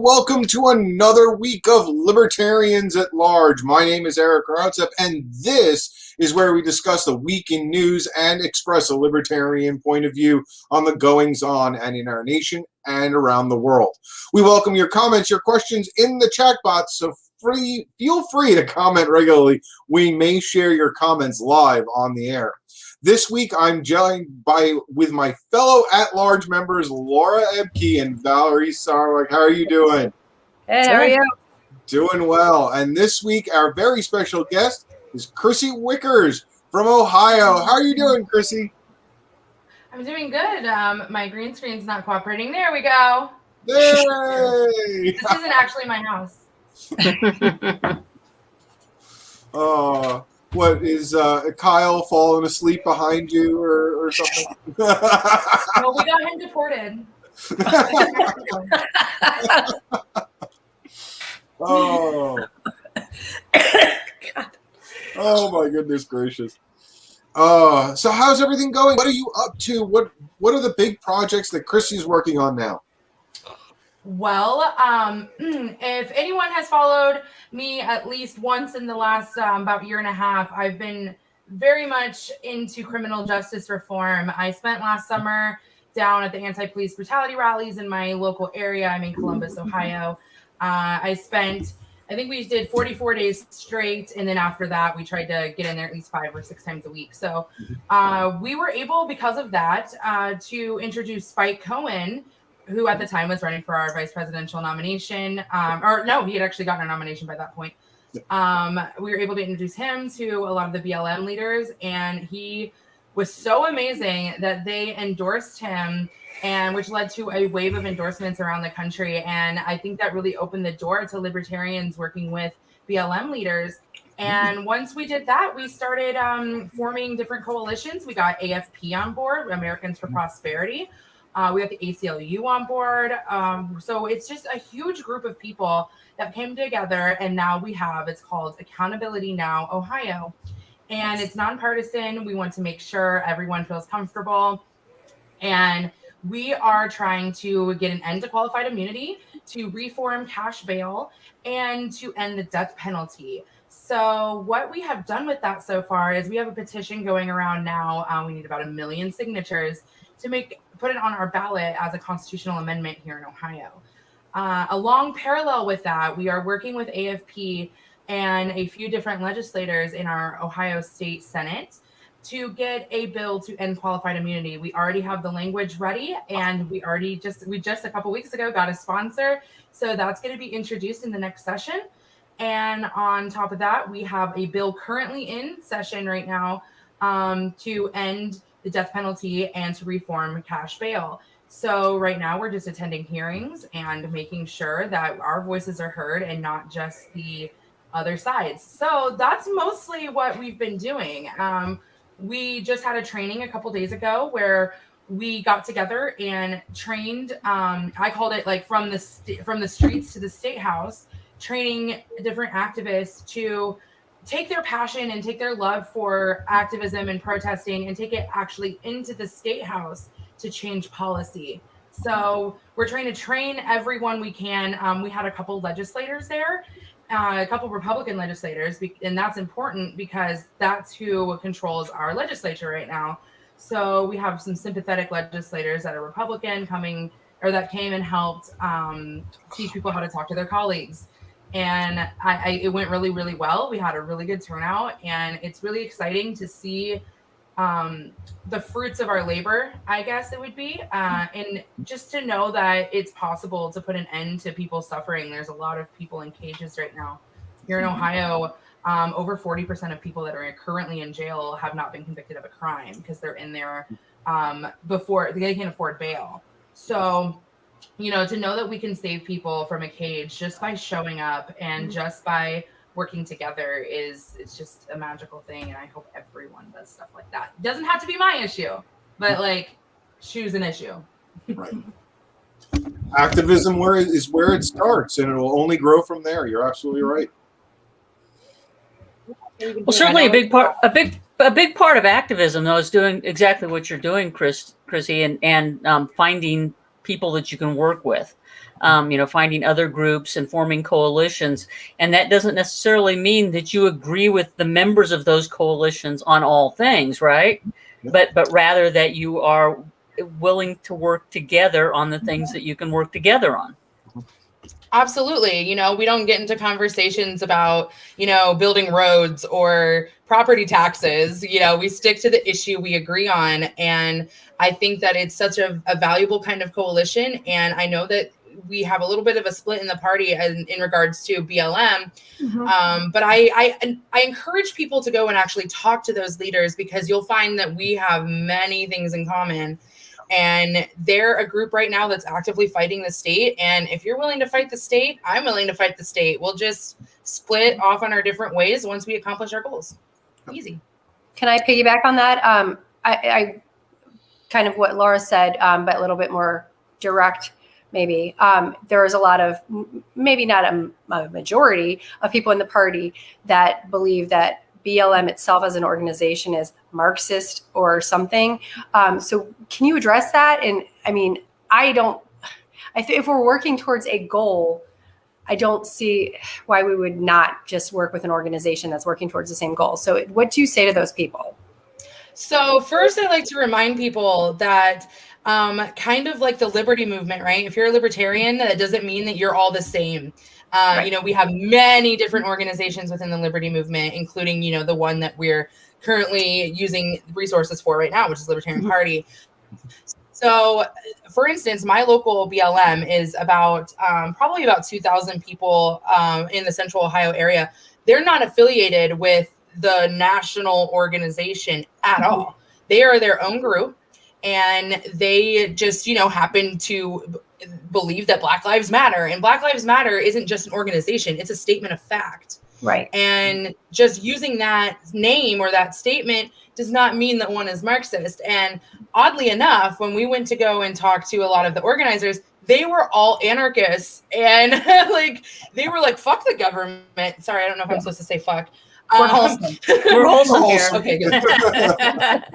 and welcome to another week of Libertarians at Large. My name is Eric Rautzep, and this is where we discuss the week in news and express a libertarian point of view on the goings-on and in our nation and around the world. We welcome your comments, your questions in the chat box, so feel free to comment regularly. We may share your comments live on the air. This week, I'm joined with my fellow at-large members, Laura Ebke and Valerie Sarwick. How are you doing? Hey, how are you? Doing well. And this week, our very special guest is Kryssi Wichers from Ohio. How are you doing, Kryssi? I'm doing good. My green screen's not cooperating. There we go. Yay! This isn't actually my house. What is Kyle falling asleep behind you or something? No, we got him deported. Oh my goodness gracious. So how's everything going? What are you up to? What are the big projects that Kryssi's working on now? Well, if anyone has followed me at least once in the last about year and a half, I've been very much into criminal justice reform. I spent last summer down at the anti-police brutality rallies in my local area. I'm in Columbus, Ohio. I think we did 44 days straight. And then after that, we tried to get in there at least 5 or 6 times a week. So we were able, because of that, to introduce Spike Cohen, who at the time was running for our vice presidential nomination. He had actually gotten a nomination by that point. We were able to introduce him to a lot of the BLM leaders, and he was so amazing that they endorsed him, and which led to a wave of endorsements around the country. And I think that really opened the door to libertarians working with BLM leaders. And once we did that, we started forming different coalitions. We got AFP on board, Americans for Prosperity. We got the ACLU on board. So it's just a huge group of people that came together, and now it's called Accountability Now Ohio. And it's nonpartisan. We want to make sure everyone feels comfortable. And we are trying to get an end to qualified immunity, to reform cash bail, and to end the death penalty. So what we have done with that so far is we have a petition going around now. We need about 1 million signatures to put it on our ballot as a constitutional amendment here in Ohio. Along parallel with that, we are working with AFP and a few different legislators in our Ohio State Senate to get a bill to end qualified immunity. We already have the language ready, and we just a couple weeks ago got a sponsor. So that's going to be introduced in the next session. And on top of that, we have a bill currently in session right now to end the death penalty and to reform cash bail. So right now we're just attending hearings and making sure that our voices are heard and not just the other sides. So that's mostly what we've been doing. We just had a training a couple days ago where we got together and trained. I called it like from the streets to the state house, training different activists to take their passion and take their love for activism and protesting and take it actually into the state house to change policy. So we're trying to train everyone we can. We had a couple legislators there, a couple Republican legislators, and that's important because that's who controls our legislature right now. So we have some sympathetic legislators that are Republican that came and helped teach people how to talk to their colleagues. And it went really, really well. We had a really good turnout, and it's really exciting to see the fruits of our labor, I guess it would be. And just to know that it's possible to put an end to people suffering. There's a lot of people in cages right now. Here in Ohio, over 40% of people that are currently in jail have not been convicted of a crime because they're in there before they can afford bail. So, to know that we can save people from a cage just by showing up and just by working together it's just a magical thing. And I hope everyone does stuff like that. It doesn't have to be my issue, but choose an issue. Right. Activism is where it starts, and it will only grow from there. You're absolutely right. Well, certainly a big part of activism, though, is doing exactly what you're doing, Kryssi, and finding people that you can work with. finding other groups and forming coalitions. And that doesn't necessarily mean that you agree with the members of those coalitions on all things, right? But rather that you are willing to work together on the things that you can work together on. Absolutely. We don't get into conversations about, building roads or property taxes. We stick to the issue we agree on. And I think that it's such a valuable kind of coalition. And I know that we have a little bit of a split in the party in regards to BLM. But I encourage people to go and actually talk to those leaders, because you'll find that we have many things in common. And they're a group right now that's actively fighting the state. And if you're willing to fight the state, I'm willing to fight the state. We'll just split off on our different ways once we accomplish our goals. Easy. Can I piggyback on that? I kind of what Laura said, but a little bit more direct, maybe. There is a lot of, maybe not a majority of people in the party that believe that BLM itself as an organization is Marxist or something. So can you address that? And I mean, if we're working towards a goal, I don't see why we would not just work with an organization that's working towards the same goal. So what do you say to those people? So first, I'd like to remind people that kind of like the liberty movement, right? If you're a libertarian, that doesn't mean that you're all the same. Right. We have many different organizations within the liberty movement, including, the one that we're currently using resources for right now, which is Libertarian Party. So, for instance, my local BLM is about probably about 2,000 people in the Central Ohio area. They're not affiliated with the national organization at all. They are their own group, and they just, happen to believe that Black Lives Matter. And Black Lives Matter isn't just an organization, it's a statement of fact. Right. And just using that name or that statement does not mean that one is Marxist. And oddly enough, when we went to go and talk to a lot of the organizers, they were all anarchists, and they were like, fuck the government. Sorry, I don't know if I'm supposed to say fuck. We're wholesome. We're wholesome here. Okay, good.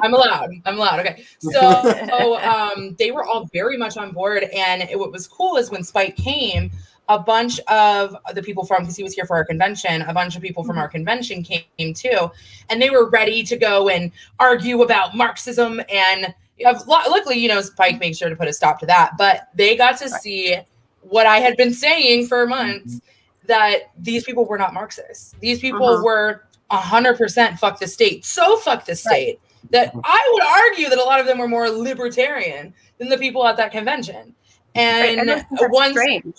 I'm allowed. Okay. So they were all very much on board. And what was cool is when Spike came, a bunch of the people because he was here for our convention, a bunch of people from our convention came too. And they were ready to go and argue about Marxism. And luckily, Spike made sure to put a stop to that. But they got to see what I had been saying for months, that these people were not Marxists. These people were 100% fuck the state. So fuck the state that I would argue that a lot of them were more libertarian than the people at that convention. And once, strange.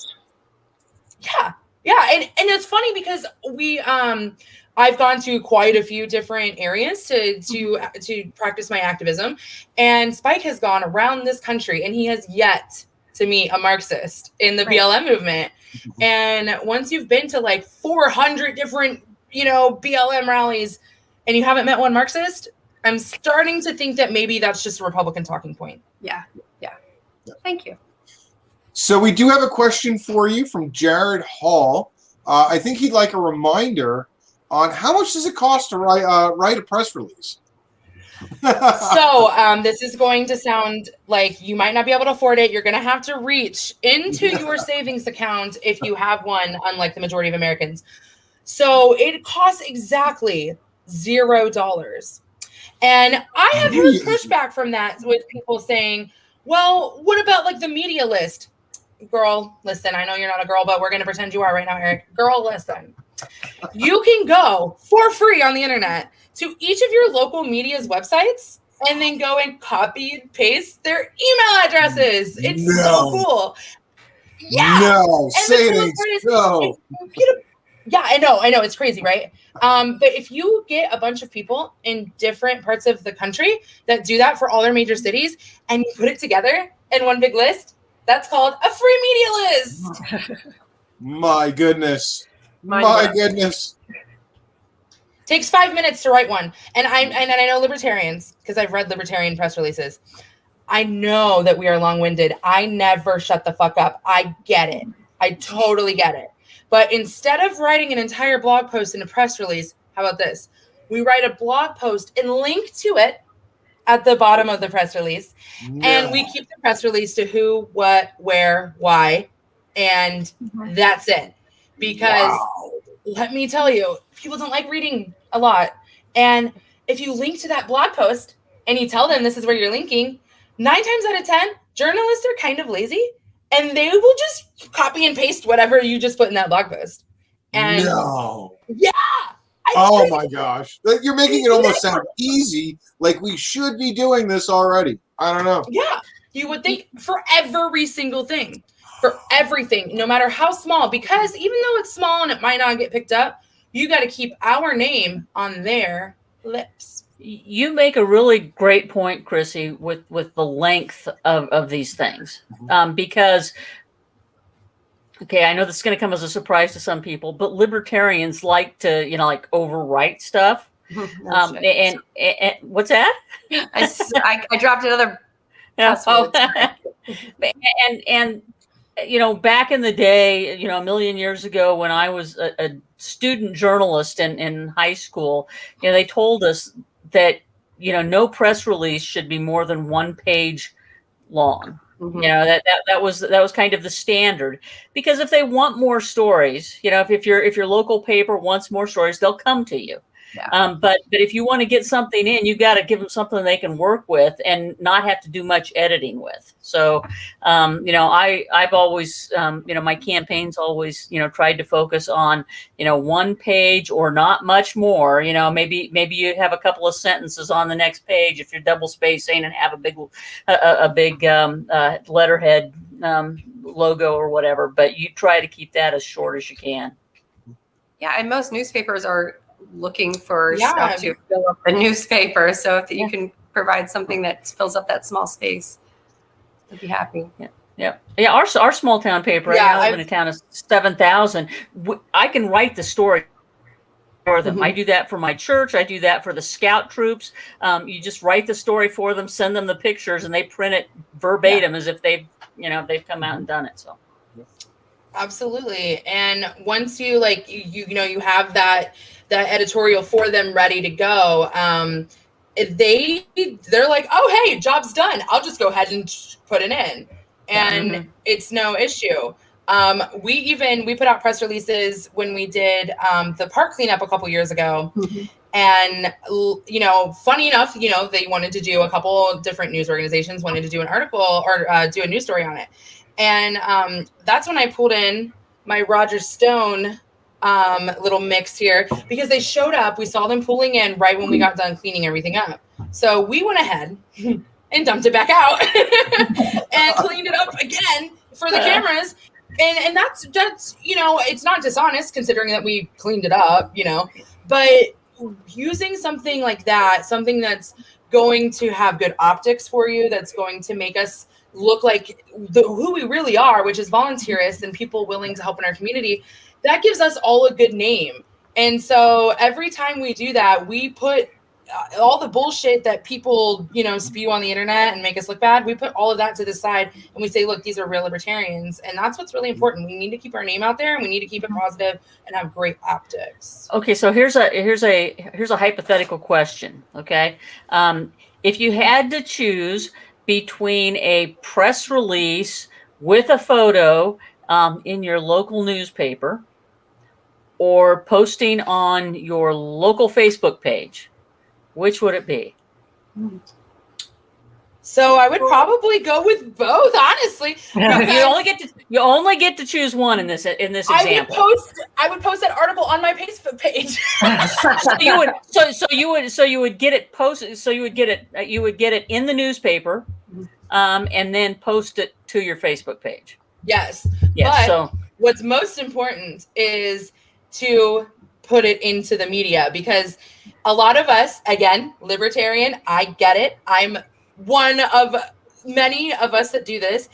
Yeah. And it's funny because I've gone to quite a few different areas to practice my activism. And Spike has gone around this country, and he has yet to meet a Marxist in the BLM movement. And once you've been to like 400 different, BLM rallies, and you haven't met one Marxist, I'm starting to think that maybe that's just a Republican talking point. Yeah. Thank you. So we do have a question for you from Jared Hall. I think he'd like a reminder on how much does it cost to write a press release? So this is going to sound like you might not be able to afford it. You're going to have to reach into your savings account if you have one, unlike the majority of Americans. So it costs exactly $0. And I have heard pushback from that with people saying, well, what about like the media list? Girl, listen, I know you're not a girl, but we're going to pretend you are right now, Eric. Girl, listen. You can go for free on the internet to each of your local media's websites and then go and copy and paste their email addresses. It's so cool. Yeah. No, say it. No. Yeah, I know. It's crazy, right? But if you get a bunch of people in different parts of the country that do that for all their major cities, and you put it together in one big list, that's called a free media list. My goodness. My goodness. Takes 5 minutes to write one. And I know libertarians, because I've read libertarian press releases. I know that we are long-winded. I never shut the fuck up. I get it. I totally get it. But instead of writing an entire blog post in a press release, how about this? We write a blog post and link to it at the bottom of the press release. No. And we keep the press release to who, what, where, why, and that's it. Because let me tell you, people don't like reading a lot. And if you link to that blog post and you tell them this is where you're linking, 9 times out of 10, journalists are kind of lazy and they will just copy and paste whatever you just put in that blog post. And yeah. Oh my gosh. You're making it almost sound easy, like we should be doing this already. I don't know. Yeah. You would think for every single thing, for everything, no matter how small, because even though it's small and it might not get picked up, you got to keep our name on their lips. You make a really great point, Kryssi, with the length of these things. Because, okay, I know this is going to come as a surprise to some people, but libertarians like to, like overwrite stuff. And what's that? I dropped another. And back in the day, a million years ago when I was a student journalist in high school, they told us that, no press release should be more than 1 page long. That was kind of the standard, because if they want more stories, if your local paper wants more stories, they'll come to you. Yeah. But if you want to get something in, you got to give them something they can work with and not have to do much editing with. So, I've always, my campaign's always, tried to focus on, 1 page or not much more. Maybe you have a couple of sentences on the next page if you're double spacing and have a big letterhead logo or whatever. But you try to keep that as short as you can. Yeah, and most newspapers are looking for stuff to fill up the newspaper. So if you can provide something that fills up that small space, I'd be happy. Yeah. Our small town paper. I live in a town of 7,000. I can write the story for them. I do that for my church. I do that for the scout troops. You just write the story for them, send them the pictures, and they print it verbatim as if they've come out and done it. So. Absolutely. And once you you have that editorial for them ready to go, they're like, oh, hey, job's done. I'll just go ahead and put it in. And it's no issue. We put out press releases when we did the park cleanup a couple years ago. And, funny enough, they wanted to do a couple different news organizations, wanted to do an article or do a news story on it. And that's when I pulled in my Roger Stone little mix here, because they showed up. We saw them pulling in right when we got done cleaning everything up. So we went ahead and dumped it back out and cleaned it up again for the cameras. And that's it's not dishonest considering that we cleaned it up, but using something like that, something that's going to have good optics for you, that's going to make us look like who we really are, which is volunteerists and people willing to help in our community, that gives us all a good name. And so every time we do that, we put all the bullshit that people, spew on the internet and make us look bad. We put all of that to the side and we say, look, these are real libertarians. And that's what's really important. We need to keep our name out there and we need to keep it positive and have great optics. Okay. So here's a hypothetical question. Okay. If you had to choose between a press release with a photo in your local newspaper or posting on your local Facebook page, which would it be? So I would probably go with both, honestly. You only get to choose one in this example. I would post that article on my Facebook page. So you would get it posted. So you would get it in the newspaper, and then post it to your Facebook page. Yes. Yes. But what's most important is to put it into the media, because a lot of us, again, libertarian, I get it. I'm one of many of us that do this.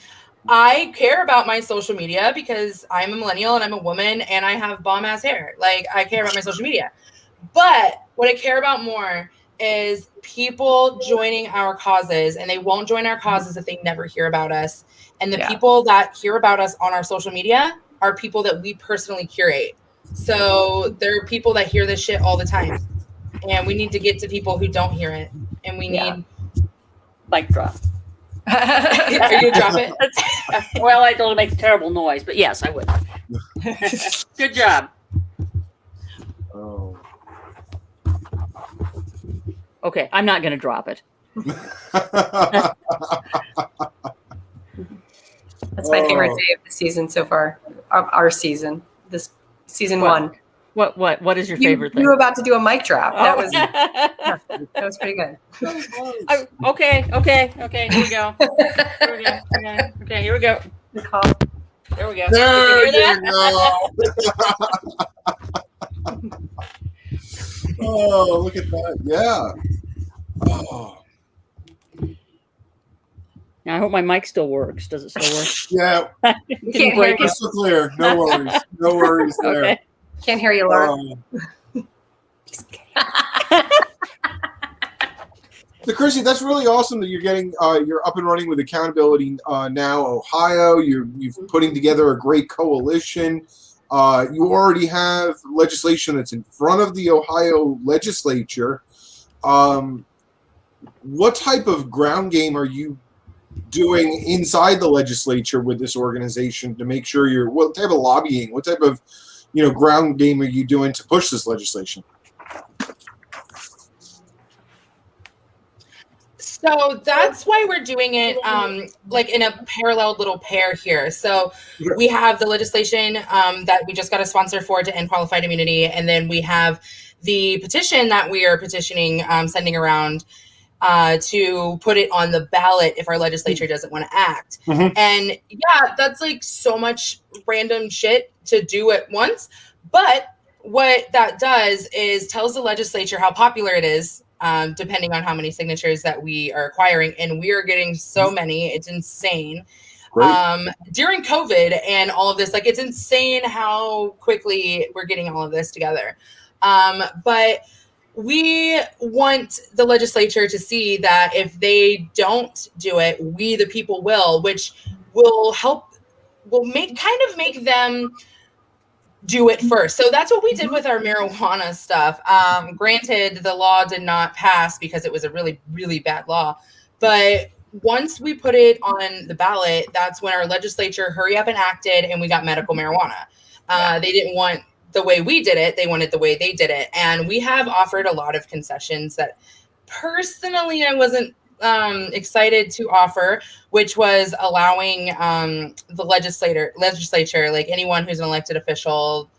I care about my social media because I'm a millennial and I'm a woman and I have bomb ass hair. Like, I care about my social media. But what I care about more is people joining our causes, and they won't join our causes if they never hear about us. And the people that hear about us on our social media are people that we personally curate. So there are people that hear this shit all the time, and we need to get to people who don't hear it. And we need mic drop. Are you gonna drop it? Well, I don't make a terrible noise, but yes, I would. Good job. Oh. Okay, I'm not going to drop it. That's my favorite day of the season so far. Our season, this season one. What is your favorite thing? You were about to do a mic drop. That was that was pretty good. Okay. Here we go. Okay, here we go. Good call. There we go. There Did you hear you that? go. Oh, look at that. Yeah. Oh. Now, I hope my mic still works. Does it still work? Yeah. You can't hear you. Crystal clear. No worries. No worries there. Okay. Can't hear you, Laura. So, Kryssi, that's really awesome that you're getting you're up and running with accountability now, Ohio. You've putting together a great coalition. You already have legislation that's in front of the Ohio legislature. What type of ground game are you doing inside the legislature with this organization to make sure what type of lobbying, what type of ground game are you doing to push this legislation? So that's why we're doing it like in a parallel little pair here. So we have the legislation that we just got a sponsor for to end qualified immunity. And then we have the petition that we are petitioning, sending around to put it on the ballot if our legislature doesn't want to act. Mm-hmm. And yeah, that's like so much random shit to do at once. But what that does is tells the legislature how popular it is, depending on how many signatures that we are acquiring. And we are getting so many, it's insane. During COVID and all of this, like it's insane how quickly we're getting all of this together. But we want the legislature to see that if they don't do it, we the people will, which will make them do it first. So that's what we did with our marijuana stuff. Granted, the law did not pass because it was a really, really bad law. But once we put it on the ballot, that's when our legislature hurry up and acted, and we got medical marijuana. They didn't want the way we did it. They wanted the way they did it. And we have offered a lot of concessions that personally I wasn't excited to offer, which was allowing the legislature, like anyone who's an elected official,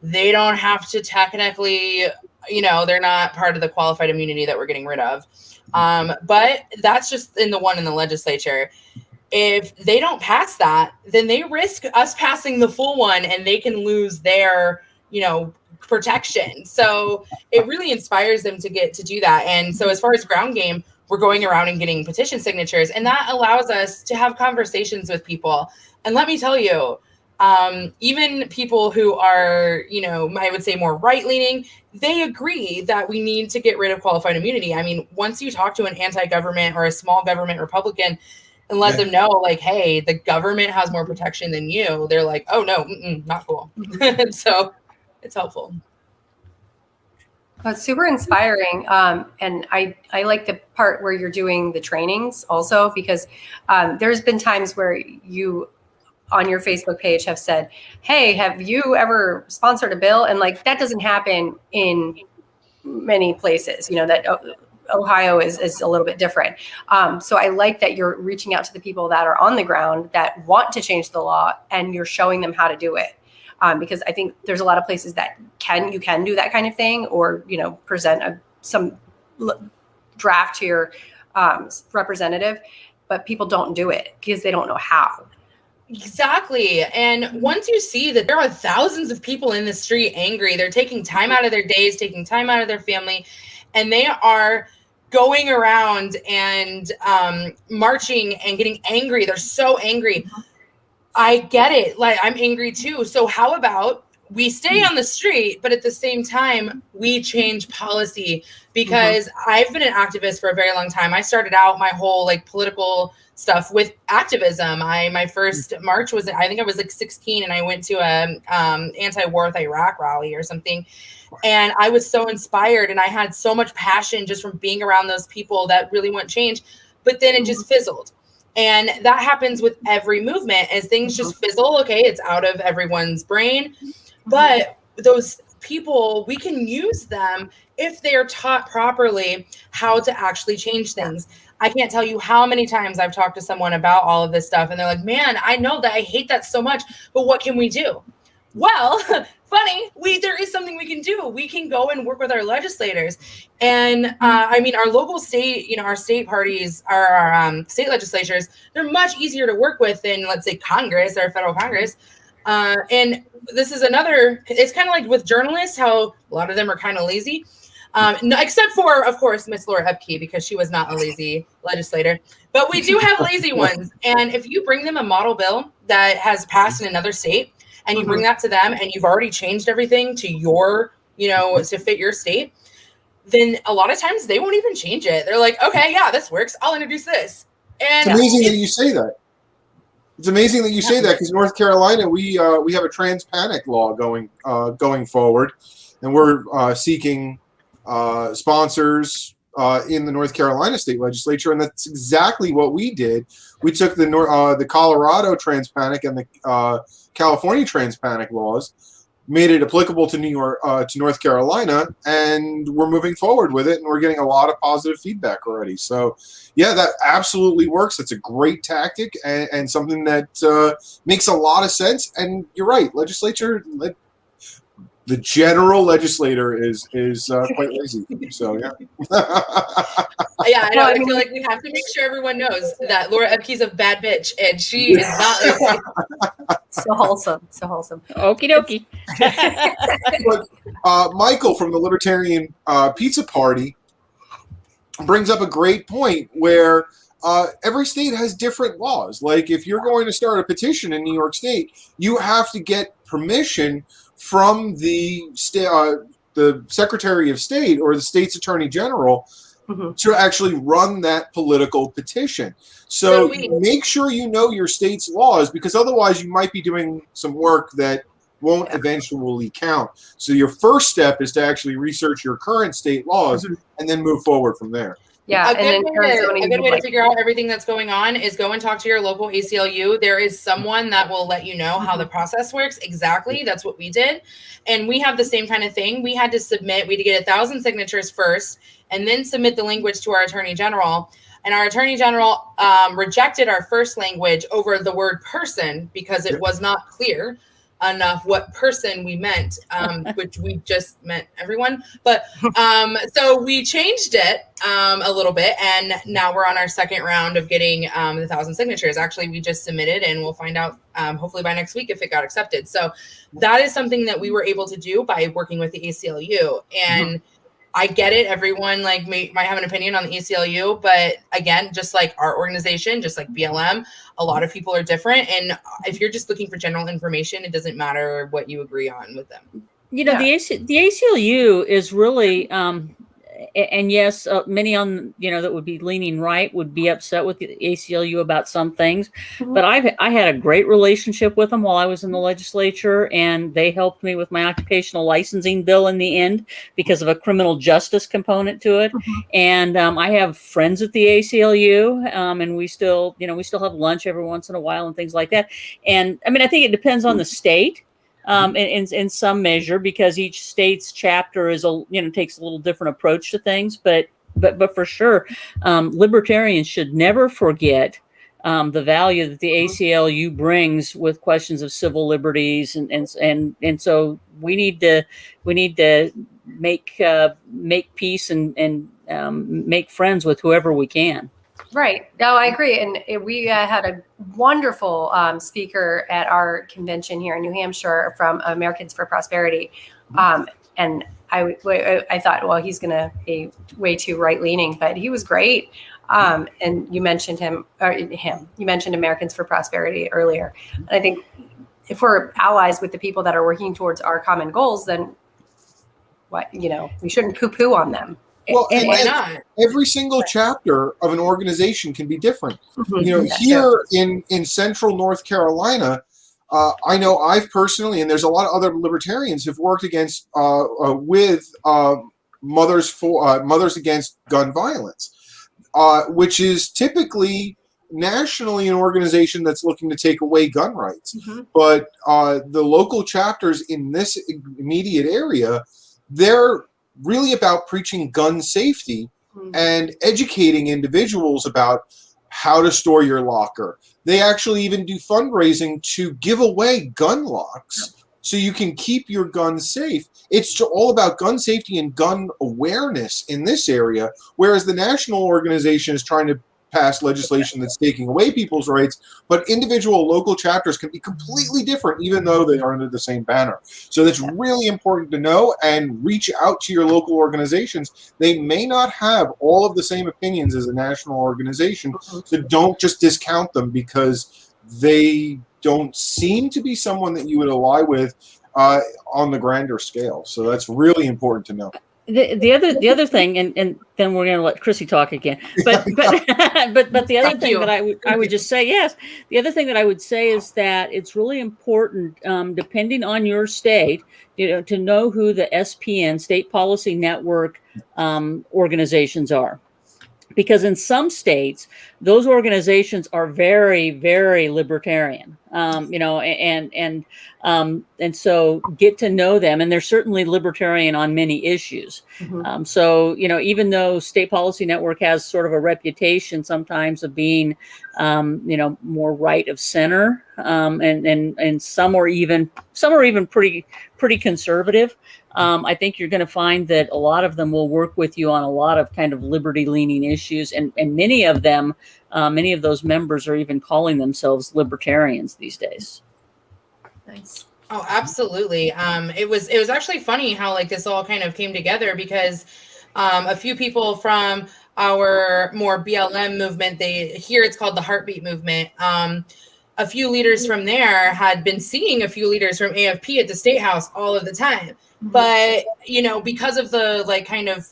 they don't have to technically, they're not part of the qualified immunity that we're getting rid of. But that's just in the one in the legislature. If they don't pass that, then they risk us passing the full one and they can lose their, protection. So it really inspires them to get to do that. And so as far as ground game, we're going around and getting petition signatures, and that allows us to have conversations with people. And let me tell you, even people who are, I would say more right-leaning, they agree that we need to get rid of qualified immunity. I mean, once you talk to an anti-government or a small government Republican and let them know, like, hey, the government has more protection than you, they're like, oh, no, not cool. So it's helpful. Well, it's super inspiring. And I like the part where you're doing the trainings also, because there's been times where you on your Facebook page have said, hey, have you ever sponsored a bill? And like, that doesn't happen in many places, that Ohio is a little bit different. So I like that you're reaching out to the people that are on the ground that want to change the law, and you're showing them how to do it. Because I think there's a lot of places that you can do that kind of thing, or, present some draft to your representative, but people don't do it because they don't know how. Exactly. And once you see that there are thousands of people in the street angry, they're taking time out of their days, taking time out of their family, and they are going around and marching and getting angry. They're so angry. I get it. Like, I'm angry too. So how about we stay on the street, but at the same time, we change policy? Because I've been an activist for a very long time. I started out my whole political stuff with activism. My first march was, I think I was 16, and I went to a anti-war with Iraq rally or something. And I was so inspired, and I had so much passion just from being around those people that really want change. But then it just fizzled. And that happens with every movement as things just fizzle. Okay, it's out of everyone's brain. But those people, we can use them if they are taught properly how to actually change things. I can't tell you how many times I've talked to someone about all of this stuff, and they're like, man, I know that I hate that so much, but what can we do? Well, funny, there is something we can do. We can go and work with our legislators. And I mean, our local state, our state parties, our state legislatures, they're much easier to work with than, let's say, Congress or federal Congress. And this is it's kind of like with journalists, how a lot of them are kind of lazy. No, except for, of course, Miss Laura Epke, because she was not a lazy legislator. But we do have lazy ones. And if you bring them a model bill that has passed in another state, and you bring that to them, and you've already changed everything to your, to fit your state, then a lot of times they won't even change it. They're like, okay, yeah, this works. I'll introduce this. And it's amazing that you say that. It's amazing that you say that, because North Carolina, we have a trans panic law going forward, and we're seeking sponsors in the North Carolina state legislature, and that's exactly what we did. We took the Colorado trans panic and the California trans panic laws, made it applicable to North Carolina, and we're moving forward with it, and we're getting a lot of positive feedback already. So, yeah, that absolutely works. That's a great tactic and something that makes a lot of sense. And you're right, the general legislator is quite lazy. So yeah. Yeah, I feel like we have to make sure everyone knows that Laura Epke's a bad bitch, and she is not lazy. So wholesome. Okie dokie. But Michael from the Libertarian Pizza Party brings up a great point where every state has different laws. Like if you're going to start a petition in New York State, you have to get permission from the Secretary of State or the state's Attorney General to actually run that political petition. So make sure you know your state's laws, because otherwise you might be doing some work that won't eventually count. So your first step is to actually research your current state laws and then move forward from there. Yeah, a good way to figure out everything that's going on is go and talk to your local ACLU. There is someone that will let you know how the process works. Exactly. That's what we did. And we have the same kind of thing. We had to get 1,000 signatures first and then submit the language to our Attorney General. And our Attorney General rejected our first language over the word person because it was not clear enough what person we meant, which we just meant everyone. But so we changed it a little bit, and now we're on our second round of getting the 1,000 signatures. Actually, we just submitted, and we'll find out hopefully by next week if it got accepted. So that is something that we were able to do by working with the ACLU. And I get it. Everyone might have an opinion on the ACLU, but again, just like our organization, just like BLM, a lot of people are different. And if you're just looking for general information, it doesn't matter what you agree on with them. The ACLU is really, and yes, many on that would be leaning right would be upset with the ACLU about some things, but I had a great relationship with them while I was in the legislature, and they helped me with my occupational licensing bill in the end because of a criminal justice component to it. And I have friends at the ACLU, and we still have lunch every once in a while and things like that. And I mean, I think it depends on the state. In some measure, because each state's chapter is takes a little different approach to things, but for sure, libertarians should never forget the value that the ACLU brings with questions of civil liberties, and so we need to make peace and make friends with whoever we can. Right. No, I agree. And we had a wonderful speaker at our convention here in New Hampshire from Americans for Prosperity. And I thought, well, he's going to be way too right-leaning, but he was great. And you mentioned him. You mentioned Americans for Prosperity earlier. And I think if we're allies with the people that are working towards our common goals, then we shouldn't poo-poo on them. Well, and why not? Every single chapter of an organization can be different. Here in central North Carolina, I know I've personally, and there's a lot of other libertarians who've worked against with Mothers Against Gun Violence, which is typically nationally an organization that's looking to take away gun rights. Mm-hmm. But the local chapters in this immediate area, they're really about preaching gun safety and educating individuals about how to store your locker. They actually even do fundraising to give away gun locks so you can keep your gun safe. It's all about gun safety and gun awareness in this area, whereas the national organization is trying to pass legislation that's taking away people's rights, but individual local chapters can be completely different even though they are under the same banner. So that's really important to know, and reach out to your local organizations. They may not have all of the same opinions as a national organization, so don't just discount them because they don't seem to be someone that you would ally with on the grander scale. So that's really important to know. The other thing, and then we're going to let Kryssi talk again. But the other thing that I would just say, yes, the other thing that I would say is that it's really important, depending on your state, to know who the SPN, State Policy Network, organizations are. Because in some states, those organizations are very, very libertarian, and so get to know them, and they're certainly libertarian on many issues. So, even though State Policy Network has sort of a reputation sometimes of being, more right of center, and some are even pretty conservative. I think you're going to find that a lot of them will work with you on a lot of kind of liberty-leaning issues, and many of them, many of those members are even calling themselves libertarians these days. Nice. Oh, absolutely. It was actually funny how like this all kind of came together, because a few people from our more BLM movement, here it's called the Heartbeat Movement. A few leaders from there had been seeing a few leaders from AFP at the State House all of the time. But, because of the like kind of,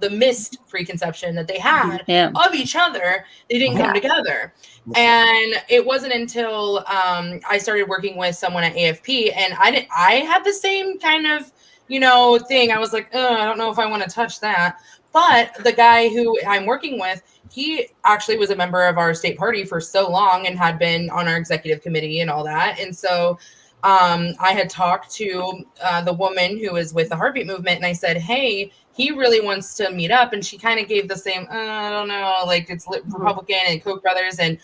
the missed preconception that they had of each other, they didn't come together. And it wasn't until I started working with someone at AFP, and I had the same kind of, thing. I was like, I don't know if I want to touch that. But the guy who I'm working with, he actually was a member of our state party for so long and had been on our executive committee and all that. And so I had talked to the woman who was with the Heartbeat Movement, and I said, hey, he really wants to meet up. And she kind of gave the same, I don't know, like it's Republican and Koch brothers. And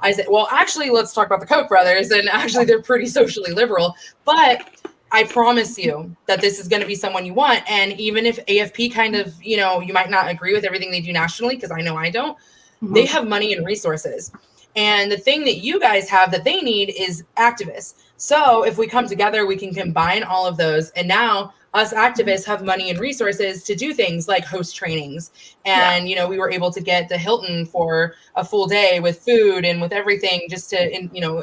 I said, well, actually, let's talk about the Koch brothers. And actually, they're pretty socially liberal. But I promise you that this is going to be someone you want. And even if AFP kind of, you might not agree with everything they do nationally, because I know I don't, they have money and resources. And the thing that you guys have that they need is activists. So if we come together, we can combine all of those. And now us activists have money and resources to do things like host trainings. And, we were able to get the Hilton for a full day with food and with everything just to,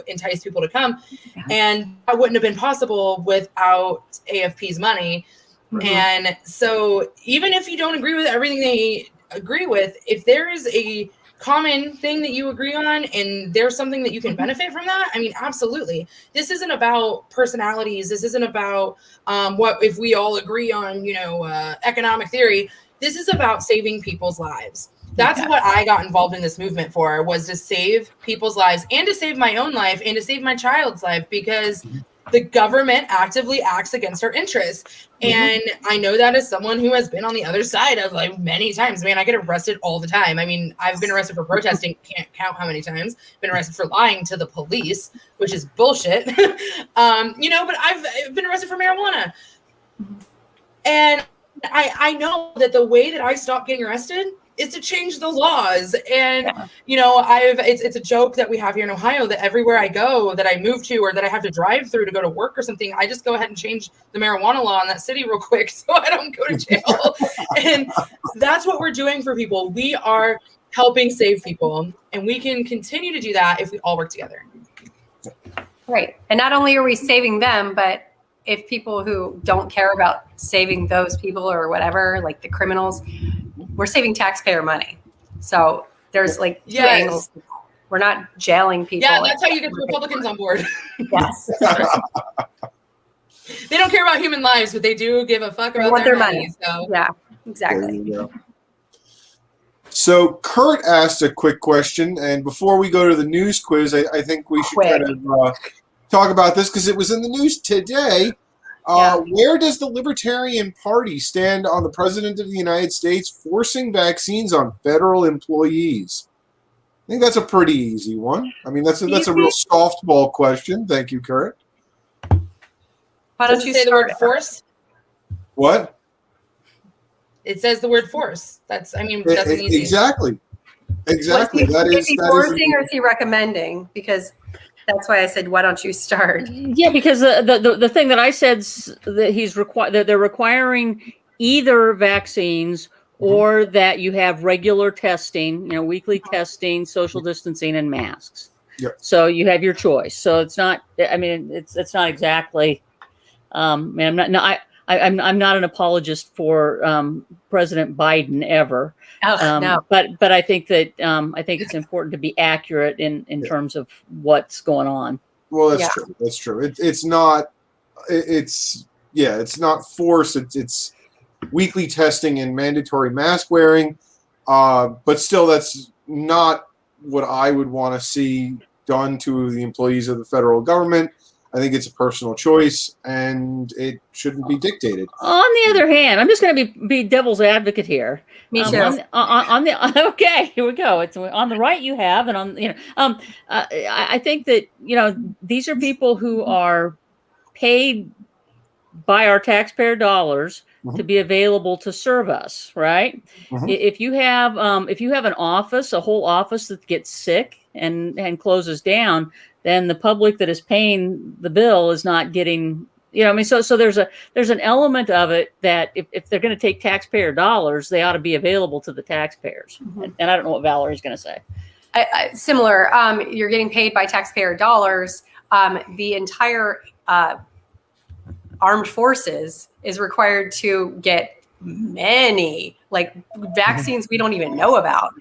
entice people to come. And that wouldn't have been possible without AFP's money. And so even if you don't agree with everything they agree with, if there is a common thing that you agree on and there's something that you can benefit from that, I mean, absolutely. This isn't about personalities. This isn't about what if we all agree on, economic theory. This is about saving people's lives. That's what I got involved in this movement for, was to save people's lives and to save my own life and to save my child's life, because the government actively acts against our interests. And I know that as someone who has been on the other side of like many times, man, I get arrested all the time. I mean, I've been arrested for protesting, can't count how many times, been arrested for lying to the police, which is bullshit. But I've been arrested for marijuana. And I know that the way that I stopped getting arrested is to change the laws. And, it's a joke that we have here in Ohio that everywhere I go that I move to or that I have to drive through to go to work or something, I just go ahead and change the marijuana law in that city real quick so I don't go to jail. And that's what we're doing for people. We are helping save people, and we can continue to do that if we all work together. Right. And not only are we saving them, but if people who don't care about saving those people or whatever, like the criminals, we're saving taxpayer money. So there's like two angles. We're not jailing people. Yeah, that's how you get the Republicans on board. Yes. They don't care about human lives, but they do give a fuck about their money. So. Yeah, exactly. So Kurt asked a quick question, and before we go to the news quiz, I think we should kind of talk about this because it was in the news today. Where does the Libertarian Party stand on the President of the United States forcing vaccines on federal employees? I think that's a pretty easy one. I mean, that's a real softball question. Thank you, Kurt. Why don't you say the word force? What? It says the word force. That's an easy. Exactly. Exactly. Is he forcing or is he recommending? Because that's why I said, why don't you start? Yeah, because the thing that I said that that they're requiring either vaccines or that you have regular testing, weekly testing, social distancing, and masks. Yep. So you have your choice. So it's not. I mean, it's not exactly. I'm not an apologist for President Biden ever. No. But I think that I think it's important to be accurate in terms of what's going on. Well, that's true. That's true. It's not. It's not force. It's weekly testing and mandatory mask wearing. But still, that's not what I would want to see done to the employees of the federal government. I think it's a personal choice, and it shouldn't be dictated. On the other hand, I'm just going to be devil's advocate here. Me too. Okay, here we go. It's on the right you have, and on I think that these are people who are paid by our taxpayer dollars to be available to serve us, right? If you have an office, a whole office that gets sick and closes down, then the public that is paying the bill is not getting, so there's an element of it that if they're going to take taxpayer dollars, they ought to be available to the taxpayers. And I don't know what Valerie's going to say. Similar, you're getting paid by taxpayer dollars. The entire armed forces is required to get many vaccines we don't even know about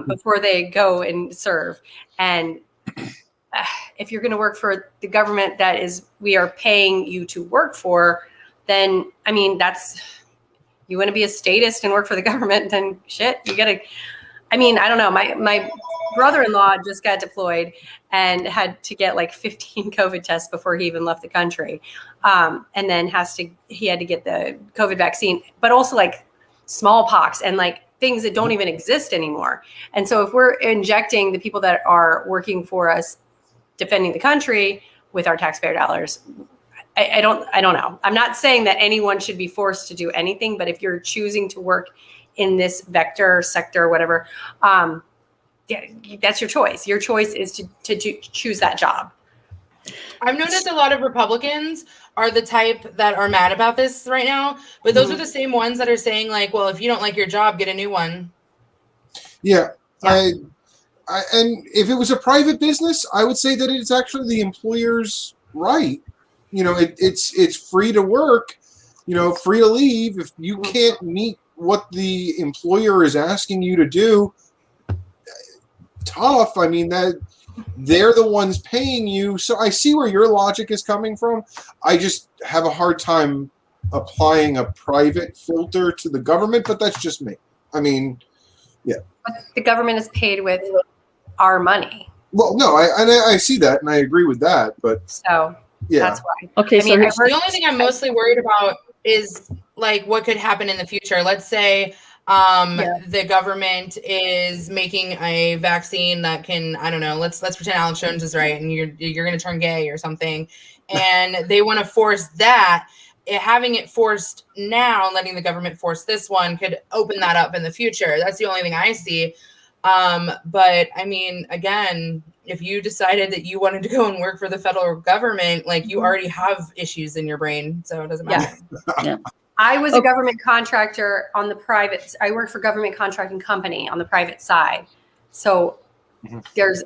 before they go and serve. And if you're going to work for the government we are paying you to work for, then you want to be a statist and work for the government, then shit, you got to. I don't know. My brother-in-law just got deployed and had to get 15 COVID tests before he even left the country, and then he had to get the COVID vaccine, but also smallpox and things that don't even exist anymore. And so if we're injecting the people that are working for us, defending the country with our taxpayer dollars, I don't know. I'm not saying that anyone should be forced to do anything, but if you're choosing to work in this vector, sector, whatever, that's your choice. Your choice is to choose that job. I've noticed a lot of Republicans are the type that are mad about this right now, but those are the same ones that are saying well, if you don't like your job, get a new one. Yeah. And if it was a private business, I would say that it's actually the employer's right. It's free to work, free to leave. If you can't meet what the employer is asking you to do, tough. That they're the ones paying you. So I see where your logic is coming from. I just have a hard time applying a private filter to the government, but that's just me. Yeah. But the government is paid with our money. Well, no, I see that and I agree with that, but that's why. Okay, the only thing I'm mostly worried about is what could happen in the future. Let's say the government is making a vaccine that can, I don't know, let's pretend Alex Jones is right and you're going to turn gay or something, and they want to force that. Having it forced now and letting the government force this one could open that up in the future. That's the only thing I see. But again, if you decided that you wanted to go and work for the federal government, you already have issues in your brain, so it doesn't matter. Yeah. I was a government contractor on the private. I worked for government contracting company on the private side. So there's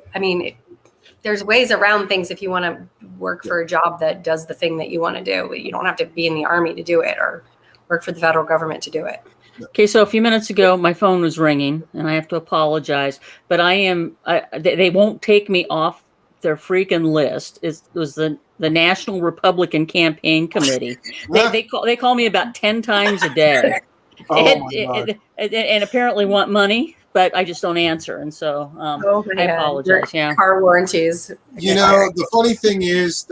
ways around things if you want to work for a job that does the thing that you want to do. You don't have to be in the Army to do it or work for the federal government to do it. Okay, so a few minutes ago, my phone was ringing, and I have to apologize. But they won't take me off their freaking list. It was the National Republican Campaign Committee. They call me about 10 times a day, and apparently want money but I just don't answer. And so Oh my I God. apologize. Your Yeah. car warranties. You know, the funny thing is,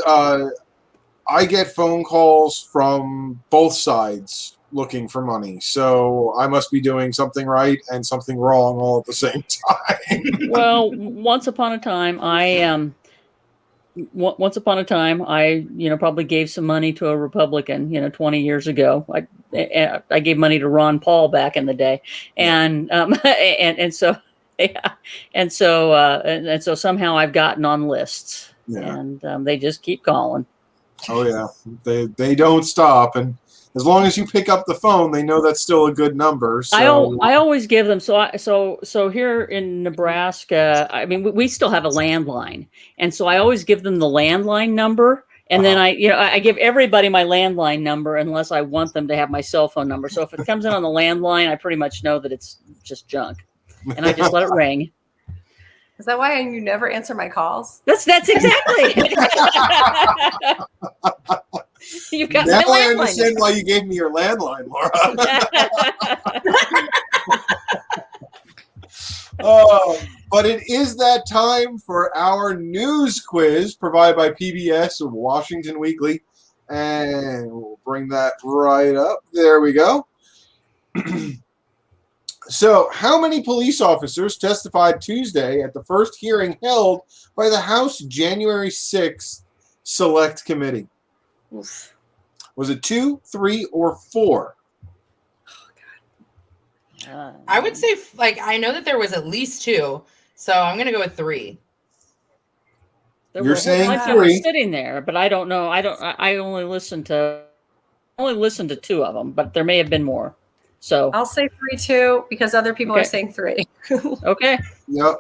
I get phone calls from both sides looking for money. So I must be doing something right and something wrong all at the same time. Well, once upon a time, I probably gave some money to a Republican, 20 years ago. I gave money to Ron Paul back in the day. And, and so, yeah. And so somehow I've gotten on lists, and they just keep calling. Oh yeah, they don't stop, and as long as you pick up the phone, they know that's still a good number. So I always give them. So here in Nebraska, I mean, we still have a landline, and so I always give them the landline number, and then I give everybody my landline number unless I want them to have my cell phone number. So if it comes in on the landline, I pretty much know that it's just junk, and I just let it ring. Is that why you never answer my calls? That's exactly. You've got now my I landline understand number. why you gave me your landline, Laura. But it is that time for our news quiz provided by PBS of Washington Weekly. And we'll bring that right up. There we go. So, how many police officers testified Tuesday at the first hearing held by the House January 6th Select Committee? Oof. Was it 2, 3, or 4? I would say, I know that there was at least 2, so I'm going to go with 3. You're saying I 3. was sitting there, but I don't know. I only listened to 2 of them, but there may have been more. So I'll say 3 too, because other people are saying 3. Okay. Yep.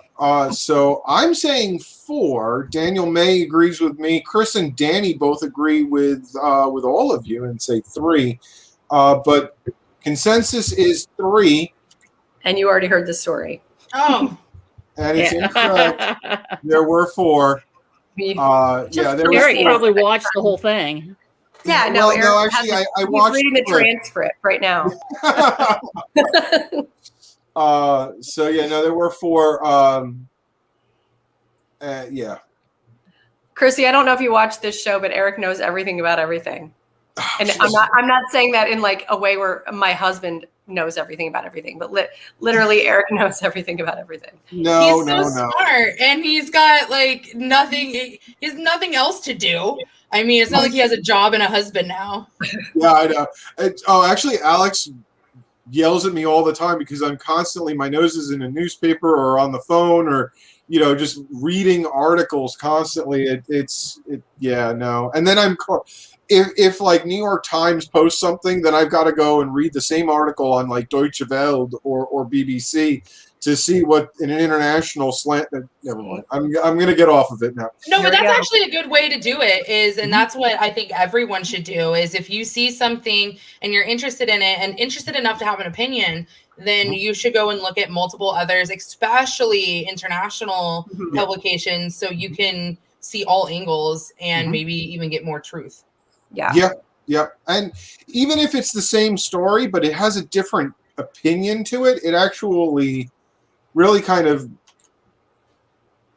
So I'm saying 4. Daniel May agrees with me. Chris and Danny both agree with all of you and say 3. But consensus is 3. And you already heard the story. Oh. And it's incorrect. There were 4. There Eric probably watched the whole thing. Yeah, no, Eric actually, I watched. He's reading the transcript right now. There were 4. Yeah. Kryssi, I don't know if you watch this show, but Eric knows everything about everything. And I'm not saying that in like a way where my husband knows everything about everything, but literally Eric knows everything about everything. He's so smart, and he's got nothing. He has nothing else to do. I mean, it's not like he has a job and a husband now. Yeah, I know. Actually, Alex yells at me all the time because I'm constantly, my nose is in a newspaper or on the phone or, just reading articles constantly. And then if like New York Times posts something, then I've got to go and read the same article on like Deutsche Welle or BBC to see what in an international slant. Never mind. I'm going to get off of it now. No, but that's actually a good way to do it and that's what I think everyone should do is if you see something and you're interested in it and interested enough to have an opinion, then you should go and look at multiple others, especially international publications, so you can see all angles and maybe even get more truth. Yeah. And even if it's the same story, but it has a different opinion to it, it actually really kind of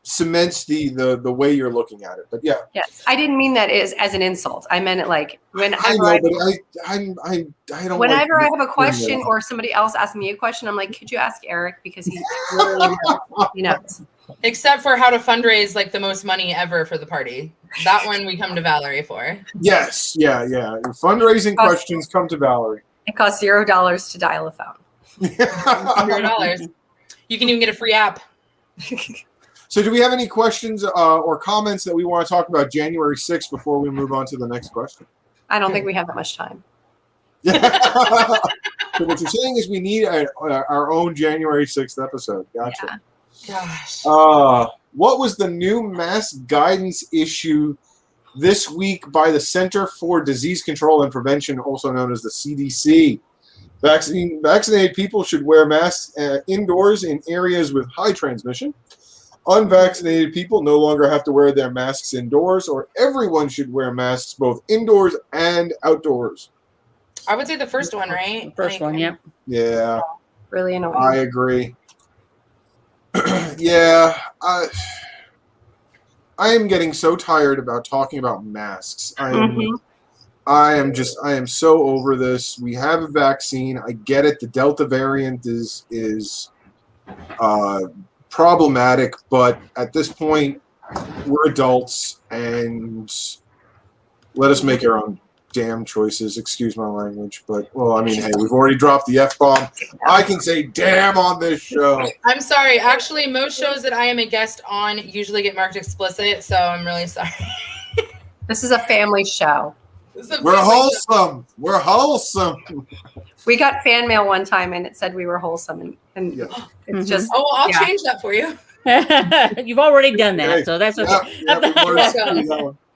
cements the way you're looking at it. But yeah. Yes, I didn't mean that as an insult. I meant it like whenever I don't. Whenever I have a question or somebody else asks me a question, I'm like, could you ask Eric because he literally knows. Except for how to fundraise like the most money ever for the party. That one we come to Valerie for. Yes, yeah. Fundraising questions come to Valerie. It costs $0 to dial a phone. $0. You can even get a free app. So do we have any questions or comments that we want to talk about January 6th before we move on to the next question? I don't think we have that much time. So what you're saying is we need our own January 6th episode. Gotcha. Yeah. Gosh. What was the new mask guidance issue this week by the Center for Disease Control and Prevention, also known as the CDC? Vaccinated people should wear masks indoors in areas with high transmission. Unvaccinated people no longer have to wear their masks indoors, or everyone should wear masks both indoors and outdoors. I would say the first one, right? The first one, yeah. Yeah. Really annoying. I agree. Yeah, I am getting so tired about talking about masks. I am so over this. We have a vaccine. I get it. The Delta variant is problematic, but at this point, we're adults, and let us make our own damn choices. Excuse my language, but well, I mean, hey, we've already dropped the F-bomb. I can say damn on this show. I'm sorry. Actually, most shows that I am a guest on usually get marked explicit, so I'm really sorry. This is a family show. We're wholesome. We're wholesome. We got fan mail one time and it said we were wholesome, and Yeah. it's just Oh, well, I'll change that for you. You've already done that, Okay. so that's okay.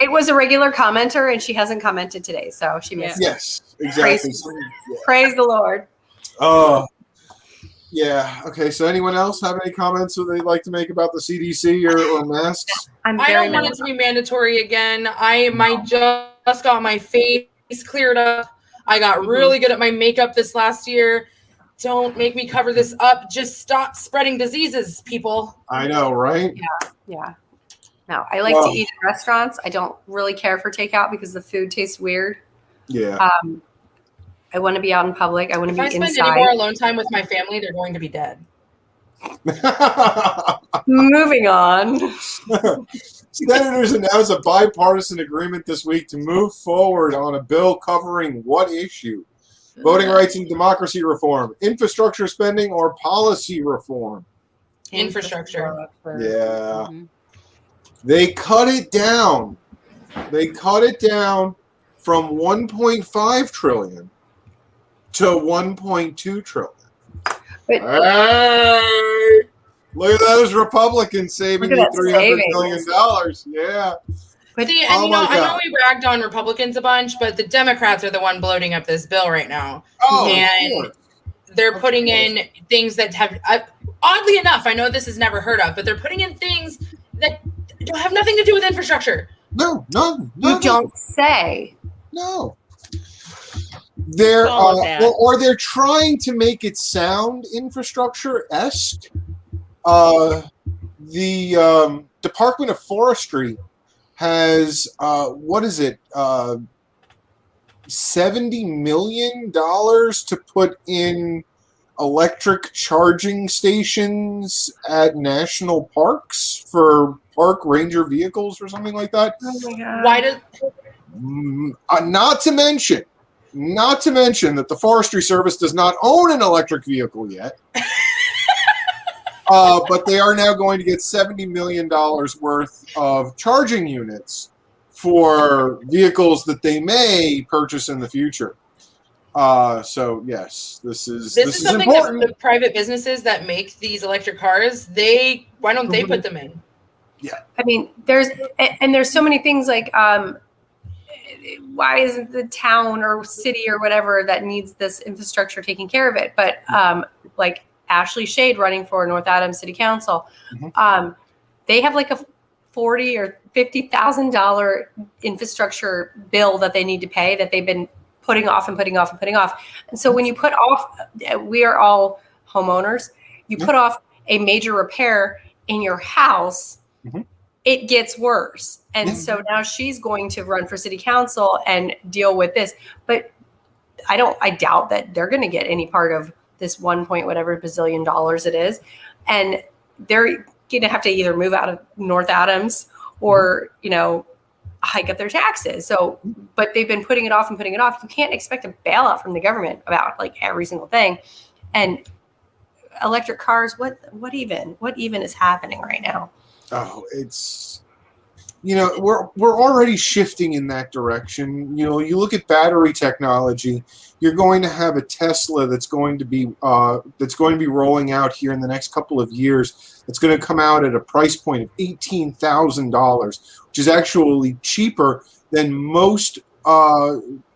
it was a regular commenter and she hasn't commented today, so she missed it. Yes, exactly. Praise the Lord. Oh, yeah. Okay. So, anyone else have any comments that they'd like to make about the CDC or masks? I don't want it to be mandatory again. Just got my face cleared up. I got really good at my makeup this last year. Don't make me cover this up. Just stop spreading diseases, people. I know, right? Yeah. No, I like to eat in restaurants. I don't really care for takeout because the food tastes weird. Yeah. I want to be out in public. I want to be inside. If I spend any more alone time with my family, they're going to be dead. Moving on. Senators announced a bipartisan agreement this week to move forward on a bill covering what issue? Voting rights and democracy reform, infrastructure spending, or policy reform? Infrastructure. Yeah. They cut it down. They cut it down from 1.5 trillion to 1.2 trillion. But, hey! Look at those Republicans saving you $300 million. Yeah. But I know we ragged on Republicans a bunch, but the Democrats are the one bloating up this bill right now. Oh, and they're putting in things that have, oddly enough, I know this is never heard of, but they're putting in things that don't have nothing to do with infrastructure. No. You don't say. No. They're or they're trying to make it sound infrastructure-esque. The Department of Forestry has $70 million to put in electric charging stations at national parks for park ranger vehicles or something like that. Oh my God. Why does? Not to mention that the Forestry Service does not own an electric vehicle yet. But they are now going to get $70 million worth of charging units for vehicles that they may purchase in the future. So yes, this is something important. that the private businesses that make these electric cars, why don't they put them in? Yeah. I mean, there's so many things like, why isn't the town or city or whatever that needs this infrastructure taking care of it? But like Ashley Shade running for North Adams City Council, they have like a $40,000 or $50,000 infrastructure bill that they need to pay that they've been putting off. And so when you put off, we are all homeowners, you put off a major repair in your house, it gets worse. And so now she's going to run for city council and deal with this. But I doubt that they're going to get any part of this 1 point whatever bazillion dollars it is. And they're going to have to either move out of North Adams or, hike up their taxes. So, but they've been putting it off. You can't expect a bailout from the government about like every single thing. And electric cars, what even is happening right now? Oh, it's, we're already shifting in that direction. You look at battery technology, you're going to have a Tesla that's going to be rolling out here in the next couple of years. It's going to come out at a price point of $18,000, which is actually cheaper than most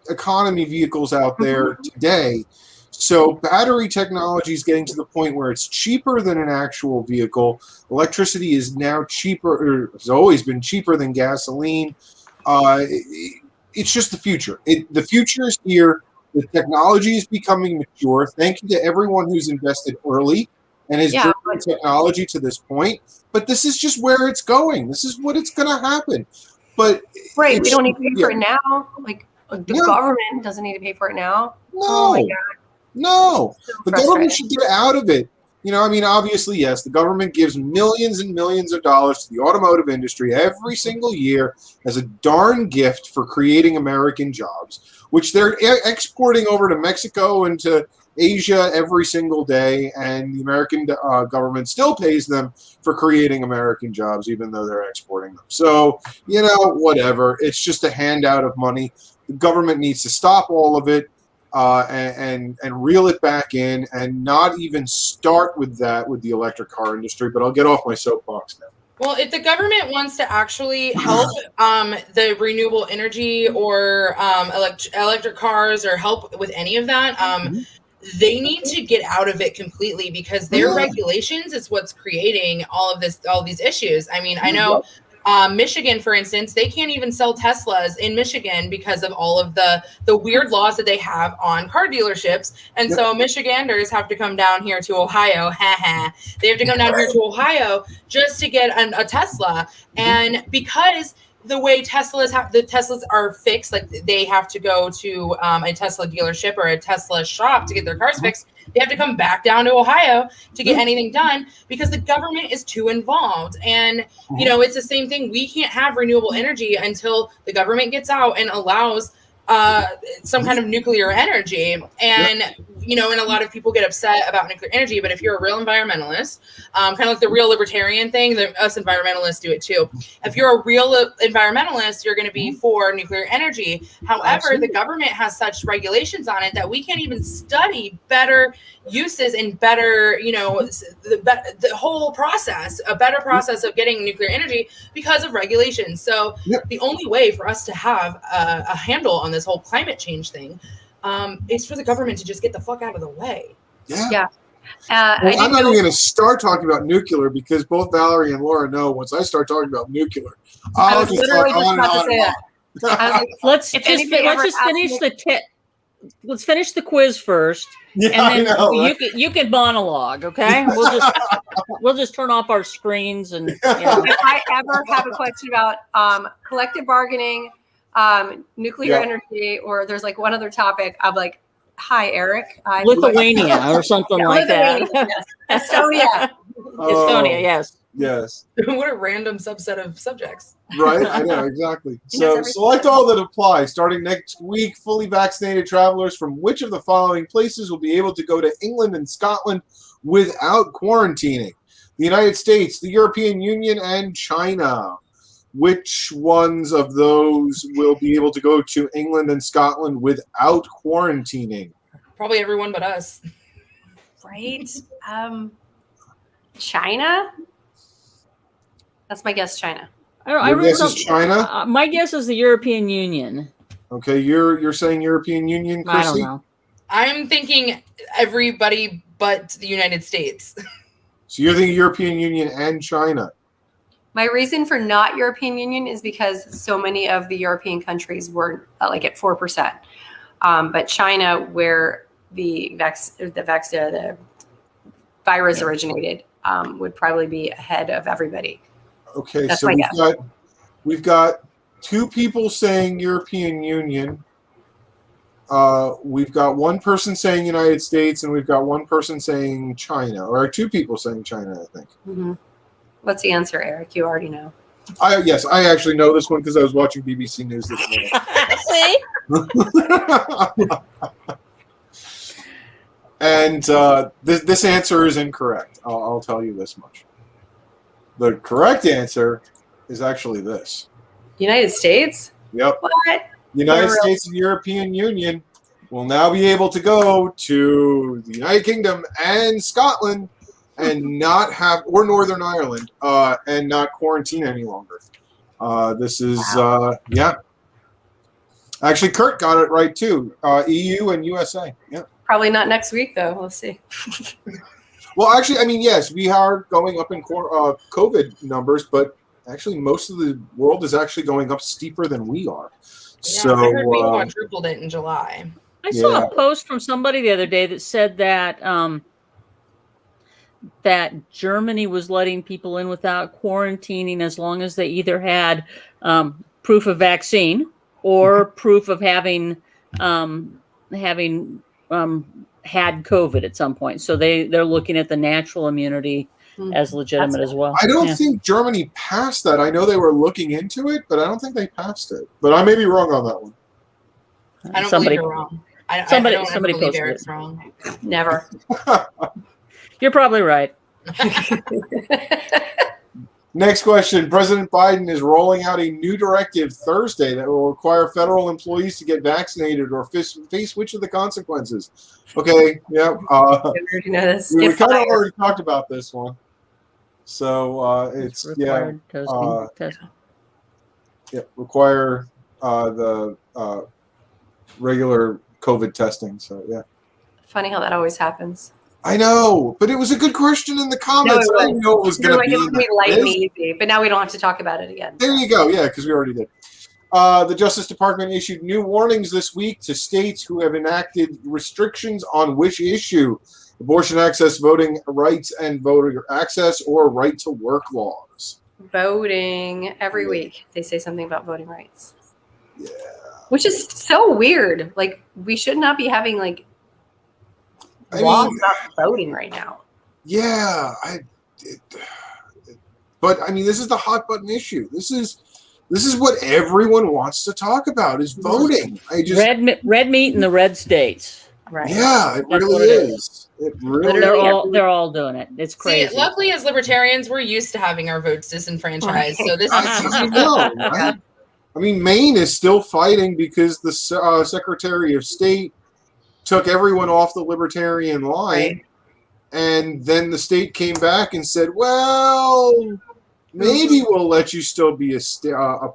economy vehicles out there today. So battery technology is getting to the point where it's cheaper than an actual vehicle. Electricity is now cheaper, or has always been cheaper than gasoline. It's just the future. The future is here. The technology is becoming mature. Thank you to everyone who's invested early and has Yeah. driven technology to this point. But this is just where it's going. This is what it's going to happen. But Right. We don't need to pay for yeah. it now. Like the Yeah. government doesn't need to pay for it now. No. Oh my God. No. So The government frustrating. should get out of it. You know, I mean, obviously, yes, the government gives millions and millions of dollars to the automotive industry every single year as a darn gift for creating American jobs, which they're exporting over to Mexico and to Asia every single day, and the American government still pays them for creating American jobs, even though they're exporting them. So, you know, whatever. It's just a handout of money. The government needs to stop all of it. And reel it back in, and not even start with that with the electric car industry. But I'll get off my soapbox now. Well, if the government wants to actually help the renewable energy or electric cars or help with any of that, they need to get out of it completely, because their regulations is what's creating all these issues. I mean, I know Michigan, for instance, they can't even sell Teslas in Michigan because of all of the weird laws that they have on car dealerships. And so Michiganders have to come down here to Ohio. They have to come down here to Ohio just to get a Tesla. And because the way Teslas are fixed, like they have to go to a Tesla dealership or a Tesla shop to get their cars fixed. They have to come back down to Ohio to get anything done because the government is too involved. And, you know, it's the same thing. We can't have renewable energy until the government gets out and allows some kind of nuclear energy. And, you know, and a lot of people get upset about nuclear energy, but if you're a real environmentalist, kind of like the real libertarian thing, us environmentalists do it too. If you're a real environmentalist, you're going to be for nuclear energy. However, the government has such regulations on it that we can't even study better uses and better, you know, the whole process, a better process of getting nuclear energy because of regulations. So the only way for us to have a handle on this whole climate change thing is for the government to just get the fuck out of the way. Yeah. Well, I'm not even going to start talking about nuclear, because both Valerie and Laura know once I start talking about nuclear, I'll just talk on and on and on. Let's finish the quiz first, Yeah, and then I know, right? you can monologue. Okay, we'll just turn off our screens and. You know. If I ever have a question about collective bargaining, nuclear energy, or there's like one other topic, I'm like, hi, Eric. Lithuania or something like that. Yes. Estonia. Estonia, yes. Yes. What a random subset of subjects. Right? I know, exactly. So select all that apply. Starting next week, fully vaccinated travelers from which of the following places will be able to go to England and Scotland without quarantining? The United States, the European Union, and China. Which ones of those will be able to go to England and Scotland without quarantining? Probably everyone but us. Right? China? That's my guess, China. Your guess is China? My guess is the European Union. Okay, you're saying European Union, Kryssi? I don't know. I'm thinking everybody but the United States. So you're thinking European Union and China? My reason for not European Union is because so many of the European countries were like at 4%. But China, where the virus originated, would probably be ahead of everybody. Okay, That's so my guess. we've got two people saying European Union. We've got one person saying United States, and we've got one person saying China, or two people saying China, I think. Mm-hmm. What's the answer, Eric? You already know. Yes, I actually know this one because I was watching BBC News this morning. See? And this answer is incorrect. I'll tell you this much. The correct answer is actually this. United States? Yep. What? United States and European Union will now be able to go to the United Kingdom and Scotland and not have, or Northern Ireland, and not quarantine any longer. This is, yeah. Actually, Kurt got it right too. EU and USA. Yeah. Probably not next week, though. We'll see. Well, actually, I mean, yes, we are going up in COVID numbers, but actually, most of the world is actually going up steeper than we are. Yeah, So I heard we quadrupled it in July. I saw a post from somebody the other day that said that that Germany was letting people in without quarantining as long as they either had proof of vaccine or proof of having had COVID at some point. So they're looking at the natural immunity as legitimate as well. I don't think Germany passed that. I know they were looking into it, but I don't think they passed it. But I may be wrong on that one. I don't believe you're wrong. Somebody believe posted Eric's it. wrong. Never. You're probably right. Next question. President Biden is rolling out a new directive Thursday that will require federal employees to get vaccinated or face which of the consequences. Okay, yeah. We kind of already talked about this one. So it's required testing. Require the regular COVID testing. So yeah. Funny how that always happens. I know, but it was a good question in the comments. I didn't know it was going to be. It would be light and easy, but now we don't have to talk about it again. There you go. Yeah, because we already did. The Justice Department issued new warnings this week to states who have enacted restrictions on which issue: abortion access, voting rights, and voter access, or right to work laws. Voting every week. They say something about voting rights. Yeah. Which is so weird. Like, we should not be having laws about voting right now. Yeah, but I mean, this is the hot button issue. This is what everyone wants to talk about is voting. Red meat in the red states. Right. Yeah, it really is. It really. They're all doing it. It's crazy. See, luckily, as libertarians, we're used to having our votes disenfranchised. So this is right? I mean, Maine is still fighting because the Secretary of State took everyone off the libertarian line, right. And then the state came back and said, well, maybe we'll let you still be a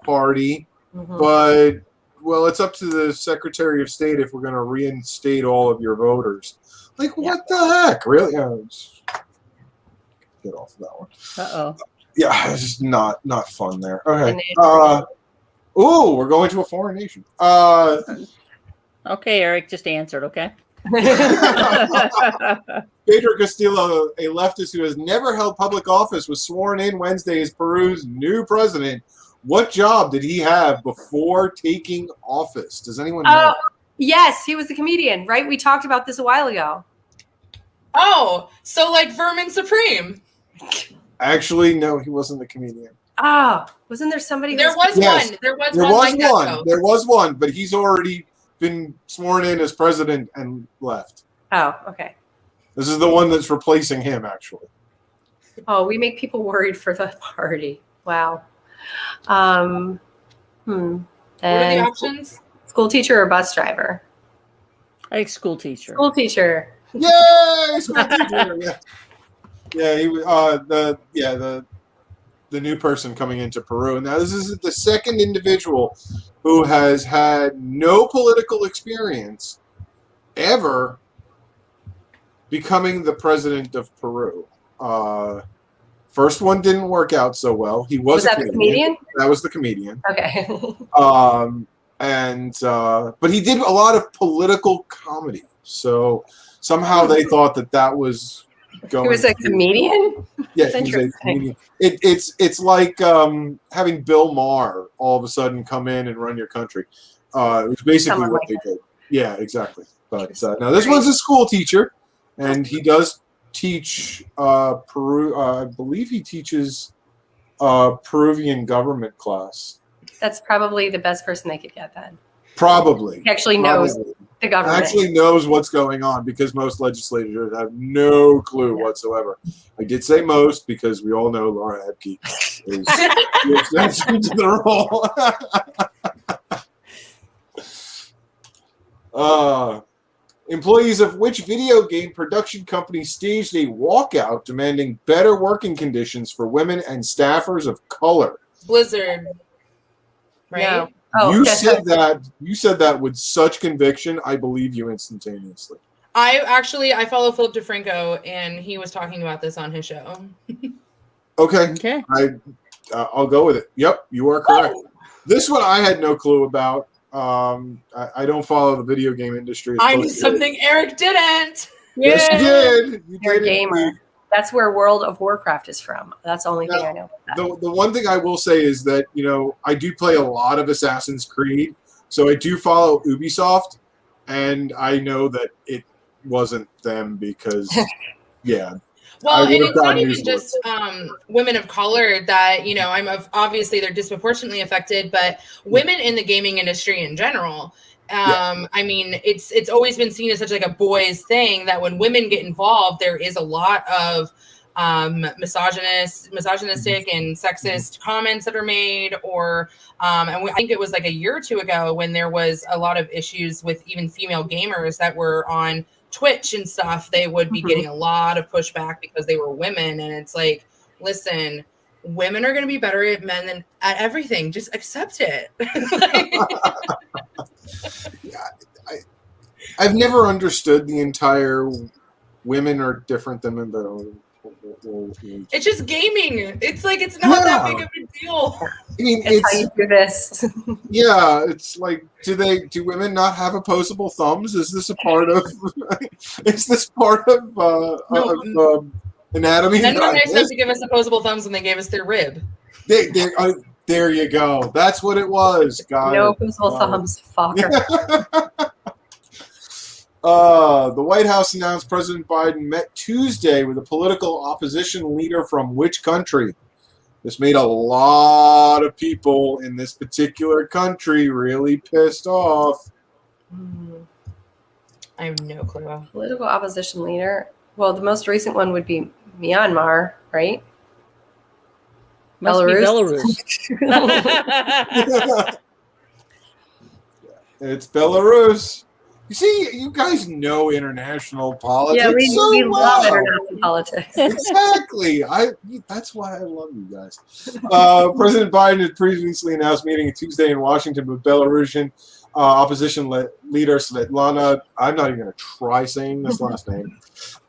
party, but, well, it's up to the Secretary of State if we're going to reinstate all of your voters. Like, what the heck? Really? Yeah, get off of that one. Uh-oh. Yeah, it's just not fun there. Okay. We're going to a foreign nation. Okay, Eric just answered, okay? Pedro Castillo, a leftist who has never held public office, was sworn in Wednesday as Peru's new president. What job did he have before taking office? Does anyone know? Yes, he was the comedian, right? We talked about this a while ago. Oh, so like Vermin Supreme. Actually, no, he wasn't the comedian. Wasn't there somebody? There was one. There was one, but he's already been sworn in as president and left. Oh, okay. This is the one that's replacing him, actually. Oh, we make people worried for the party. Wow. What are the options? School teacher or bus driver? I think school teacher. School teacher. Yay! School teacher. Yeah. He was the new person coming into Peru. Now, this is the second individual who has had no political experience ever becoming the president of Peru. First one didn't work out so well. He was that the comedian? That was the comedian. Okay. But he did a lot of political comedy. So somehow they thought that was going. He was a comedian? Yeah, he's a comedian. It's like having Bill Maher all of a sudden come in and run your country. It was basically what they did. Yeah, exactly. But now this one's a school teacher, and he does teach Peru. I believe he teaches Peruvian government class. That's probably the best person they could get then. Probably. He actually knows the government. Actually knows what's going on because most legislators have no clue whatsoever. I did say most because we all know Laura Hebke is the exception to the rule. Employees of which video game production company staged a walkout demanding better working conditions for women and staffers of color? Blizzard. Right? No. You said that with such conviction, I believe you instantaneously. I follow Philip DeFranco, and he was talking about this on his show. Okay. I'll go with it. Yep, you are correct. This one I had no clue about. I don't follow the video game industry. I knew something Eric didn't. Yes, you did. You're a gamer. That's where World of Warcraft is from. That's the only thing I know about that. The one thing I will say is that, I do play a lot of Assassin's Creed, so I do follow Ubisoft, and I know that it wasn't them because, yeah. Well, and it's not even just women of color that, obviously they're disproportionately affected, but women in the gaming industry in general. I mean, it's always been seen as such like a boys thing that when women get involved, there is a lot of misogynistic and sexist comments that are made, or I think it was like a year or two ago when there was a lot of issues with even female gamers that were on Twitch and stuff. They would be getting a lot of pushback because they were women, and it's like, listen, women are going to be better at men than at everything. Just accept it. I've never understood the entire women are different than men, but it's just gaming. It's like it's not that big of a deal. I mean, it's how you do this. Yeah, it's like, do women not have opposable thumbs? Is this a part of? Is this part of anatomy? Men were nice enough to give us opposable thumbs when they gave us their rib. There you go. That's what it was. No opposable thumbs, fucker. The White House announced President Biden met Tuesday with a political opposition leader from which country? This made a lot of people in this particular country really pissed off. I have no clue. Political opposition leader. Well, the most recent one would be Myanmar, right? Must be Belarus. It's Belarus. You see, you guys know international politics. Yeah, we love well. international politics. Exactly. That's why I love you guys. President Biden had previously announced meeting Tuesday in Washington with Belarusian opposition leader Svetlana. I'm not even going to try saying this last name.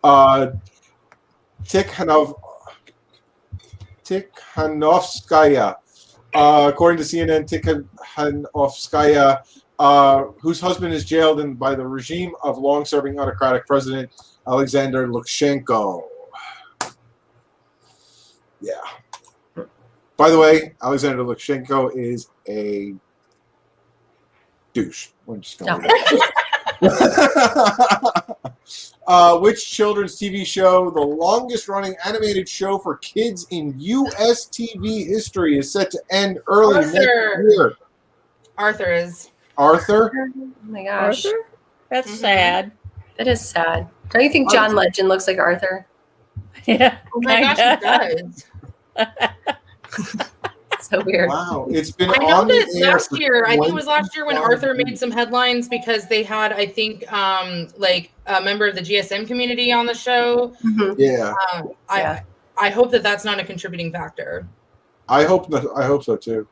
Tikhanovskaya. According to CNN, Tikhanovskaya, whose husband is jailed by the regime of long-serving autocratic president Alexander Lukashenko. Yeah. By the way, Alexander Lukashenko is a douche. We're just going which children's TV show, the longest-running animated show for kids in U.S. TV history, is set to end early next year? Arthur is. Arthur? Oh my gosh. Arthur? That's sad. That is sad. Don't you think John Legend looks like Arthur? Yeah. Oh my gosh, it does. So weird. Wow, it's been I know on the that air last for year. I think it was last year when 25 Arthur made years. some headlines because they had, I think, like a member of the GSM community on the show. Yeah. I hope that that's not a contributing factor. I hope so too.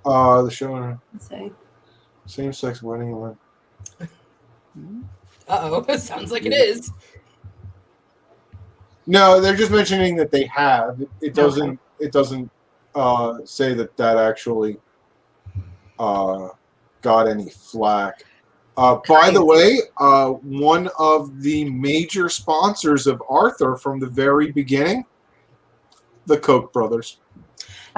The show same-sex wedding. Uh-oh, sounds like it is. No, they're just mentioning that they have. It doesn't. It doesn't say that actually got any flack. By the way, one of the major sponsors of Arthur from the very beginning, the Koch brothers.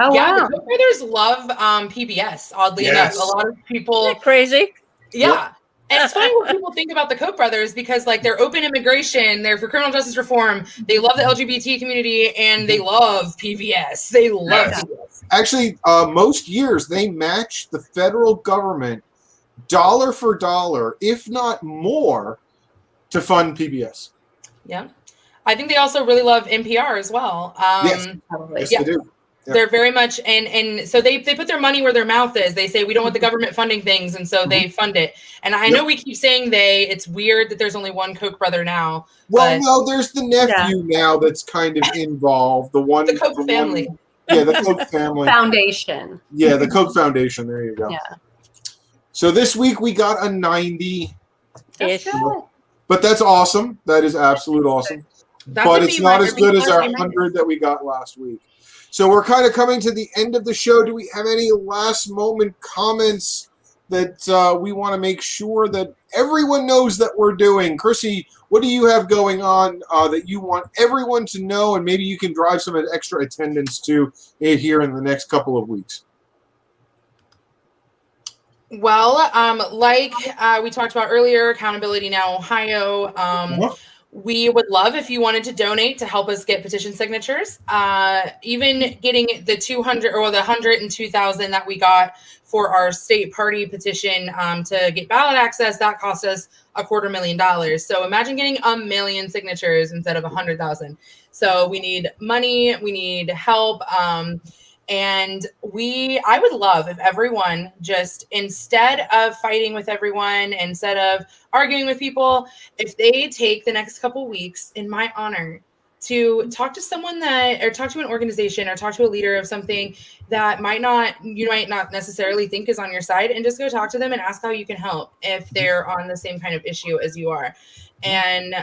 Oh, yeah, wow. the Koch brothers love PBS, oddly enough. A lot of people... Isn't that crazy? Yeah. Yep. And it's funny what people think about the Koch brothers because, like, they're open immigration, they're for criminal justice reform, they love the LGBT community, and they love PBS. They love PBS. Actually, most years they match the federal government dollar for dollar, if not more, to fund PBS. Yeah. I think they also really love NPR as well. Yes, Probably. they do. Yeah. They're very much, and so they put their money where their mouth is. They say we don't want the government funding things, and so they fund it. And I know we keep saying it's weird that there's only one Koch brother now. Well, no, there's the nephew now that's kind of involved. The Koch family. The Koch family. Foundation. Yeah, the Koch Foundation. There you go. Yeah. So this week we got a 90. Ish. But that's awesome. That is absolute awesome. But it's not as good as our 100 that we got last week. So we're kind of coming to the end of the show. Do we have any last moment comments that we want to make sure that everyone knows that we're doing. Kryssi, what do you have going on that you want everyone to know, and maybe you can drive some extra attendance to here in the next couple of weeks? Well, like we talked about earlier, Accountability Now Ohio. We would love if you wanted to donate to help us get petition signatures. Even getting the 200 or the 102,000 that we got for our state party petition to get ballot access, that cost us $250,000. So imagine getting 1 million signatures instead of 100,000. So we need money, we need help. And I would love if everyone just, instead of fighting with everyone, instead of arguing with people, if they take the next couple weeks in my honor to talk to someone or talk to an organization or talk to a leader of something that you might not necessarily think is on your side, and just go talk to them and ask how you can help if they're on the same kind of issue as you are. And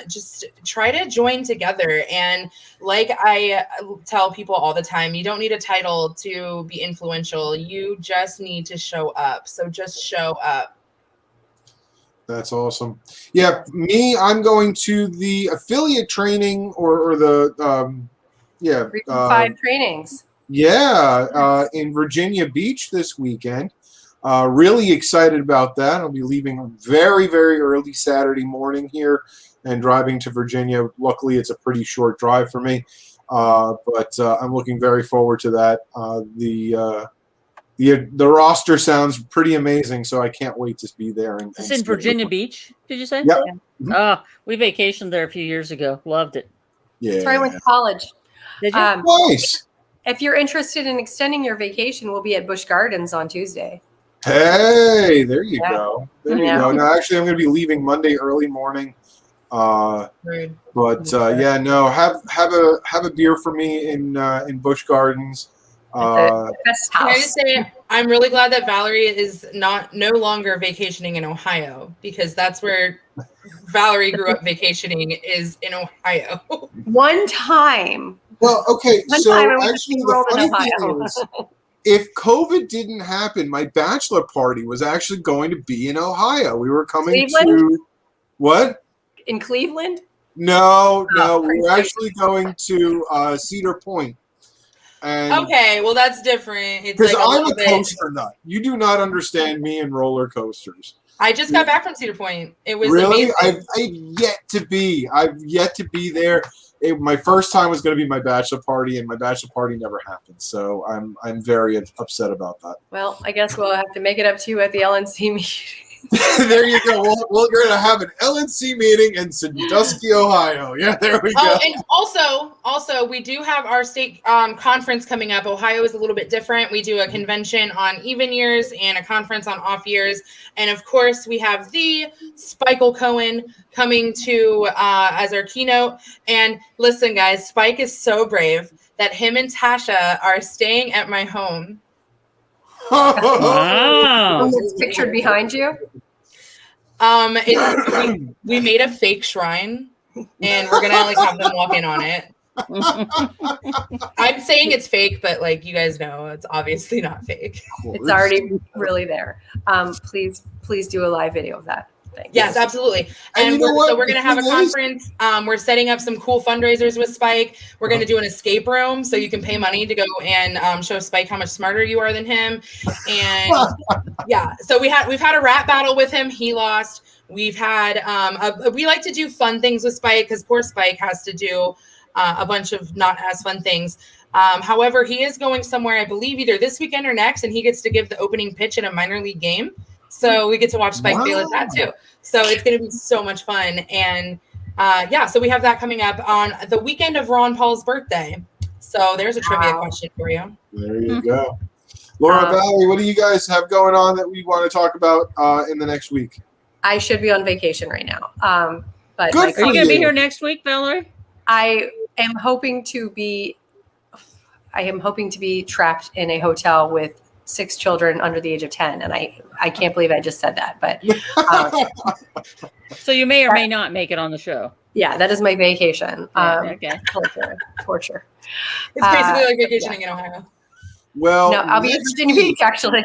just try to join together. And like I tell people all the time, you don't need a title to be influential. You just need to show up. So just show up. That's awesome. Yeah, I'm going to the affiliate training or the Region 5 trainings. Yeah, in Virginia Beach this weekend. Really excited about that. I'll be leaving very, very early Saturday morning here and driving to Virginia. Luckily, it's a pretty short drive for me, but I'm looking very forward to that. The roster sounds pretty amazing, so I can't wait to be there. It's in Virginia Beach, did you say? Yep. Yeah. Oh, we vacationed there a few years ago. Loved it. Yeah. That's where I went to college. Did you? Nice. If you're interested in extending your vacation, we'll be at Busch Gardens on Tuesday. Hey, there you go. There you Yeah. go. Now, actually, I'm going to be leaving Monday early morning. But yeah, no, have a beer for me in Busch Gardens. The best Can I house. just say, I'm really glad that Valerie is no longer vacationing in Ohio, because that's where Valerie grew up vacationing, is in Ohio. One time. Well, okay, One so time I was actually just the enrolled in funny thing Ohio. is, if COVID didn't happen, my bachelor party was actually going to be in Ohio. We were coming Cleveland? to what? In Cleveland? No, Oh, we were actually going to Cedar Point. And Okay, well that's different. It's because like I'm a little bit. coaster nut. You do not understand me and roller coasters. I just got back from Cedar Point. It was Really? amazing. I've yet to be. I've yet to be there. My first time was going to be my bachelor party, and my bachelor party never happened. So I'm very upset about that. Well, I guess we'll have to make it up to you at the LNC meeting. There you go. We're going to have an LNC meeting in Sandusky, Ohio. Yeah, there we go. Oh, and also, we do have our state conference coming up. Ohio is a little bit different. We do a convention on even years and a conference on off years. And of course, we have the Spike'll Cohen coming to as our keynote. And listen, guys, Spike is so brave that him and Tasha are staying at my home. Wow. It's pictured behind you. We made a fake shrine, and we're gonna have them walk in on it. I'm saying it's fake, but you guys know, it's obviously not fake. It's already really there. Please do a live video of that. Thanks. Yes, absolutely. And And you know what? we're going to have a The thing is- conference. We're setting up some cool fundraisers with Spike. We're going to do an escape room, so you can pay money to go and show Spike how much smarter you are than him. And yeah, so we've had a rap battle with him. He lost. We've had we like to do fun things with Spike, because poor Spike has to do a bunch of not as fun things. However, he is going somewhere, I believe, either this weekend or next, and he gets to give the opening pitch in a minor league game. So we get to watch Spike fail at that too. So it's going to be so much fun. And so we have that coming up on the weekend of Ron Paul's birthday. So there's a trivia question for you. There you go. Laura, Valerie, what do you guys have going on that we want to talk about in the next week? I should be on vacation right now. But Good Are you going to be you. here next week, Valerie? I am hoping to be trapped in a hotel with 6 children under the age of 10, and I can't believe I just said that, but So you may or may not make it on the show. yeah, that is my vacation. Okay. Torture. It's basically like vacationing in Ohio. Well, No, I'll be in next Virginia week- Beach actually.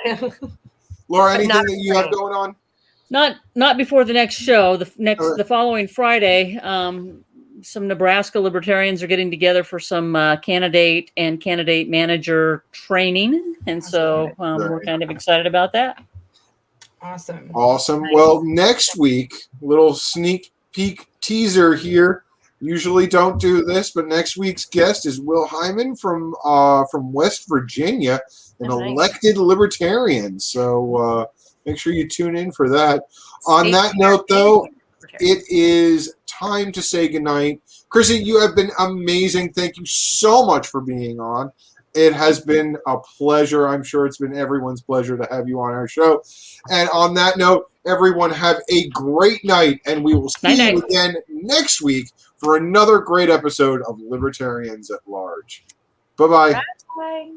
Laura, But anything not that you have spring. going on? Not before the next show. All right. The following Friday, some Nebraska libertarians are getting together for some candidate and candidate manager training, and so we're kind of excited about that. Awesome. Awesome. Well, next week, little sneak peek teaser here. Usually don't do this, but next week's guest is Will Hyman from West Virginia, an Oh, nice. elected libertarian. So make sure you tune in for that. On State that fair. note, though, it is time to say goodnight. Kryssi, you have been amazing. Thank you so much for being on. It has been a pleasure. I'm sure it's been everyone's pleasure to have you on our show. And on that note, everyone have a great night, and we will see you again next week for another great episode of Libertarians at Large. Bye-bye. Bye.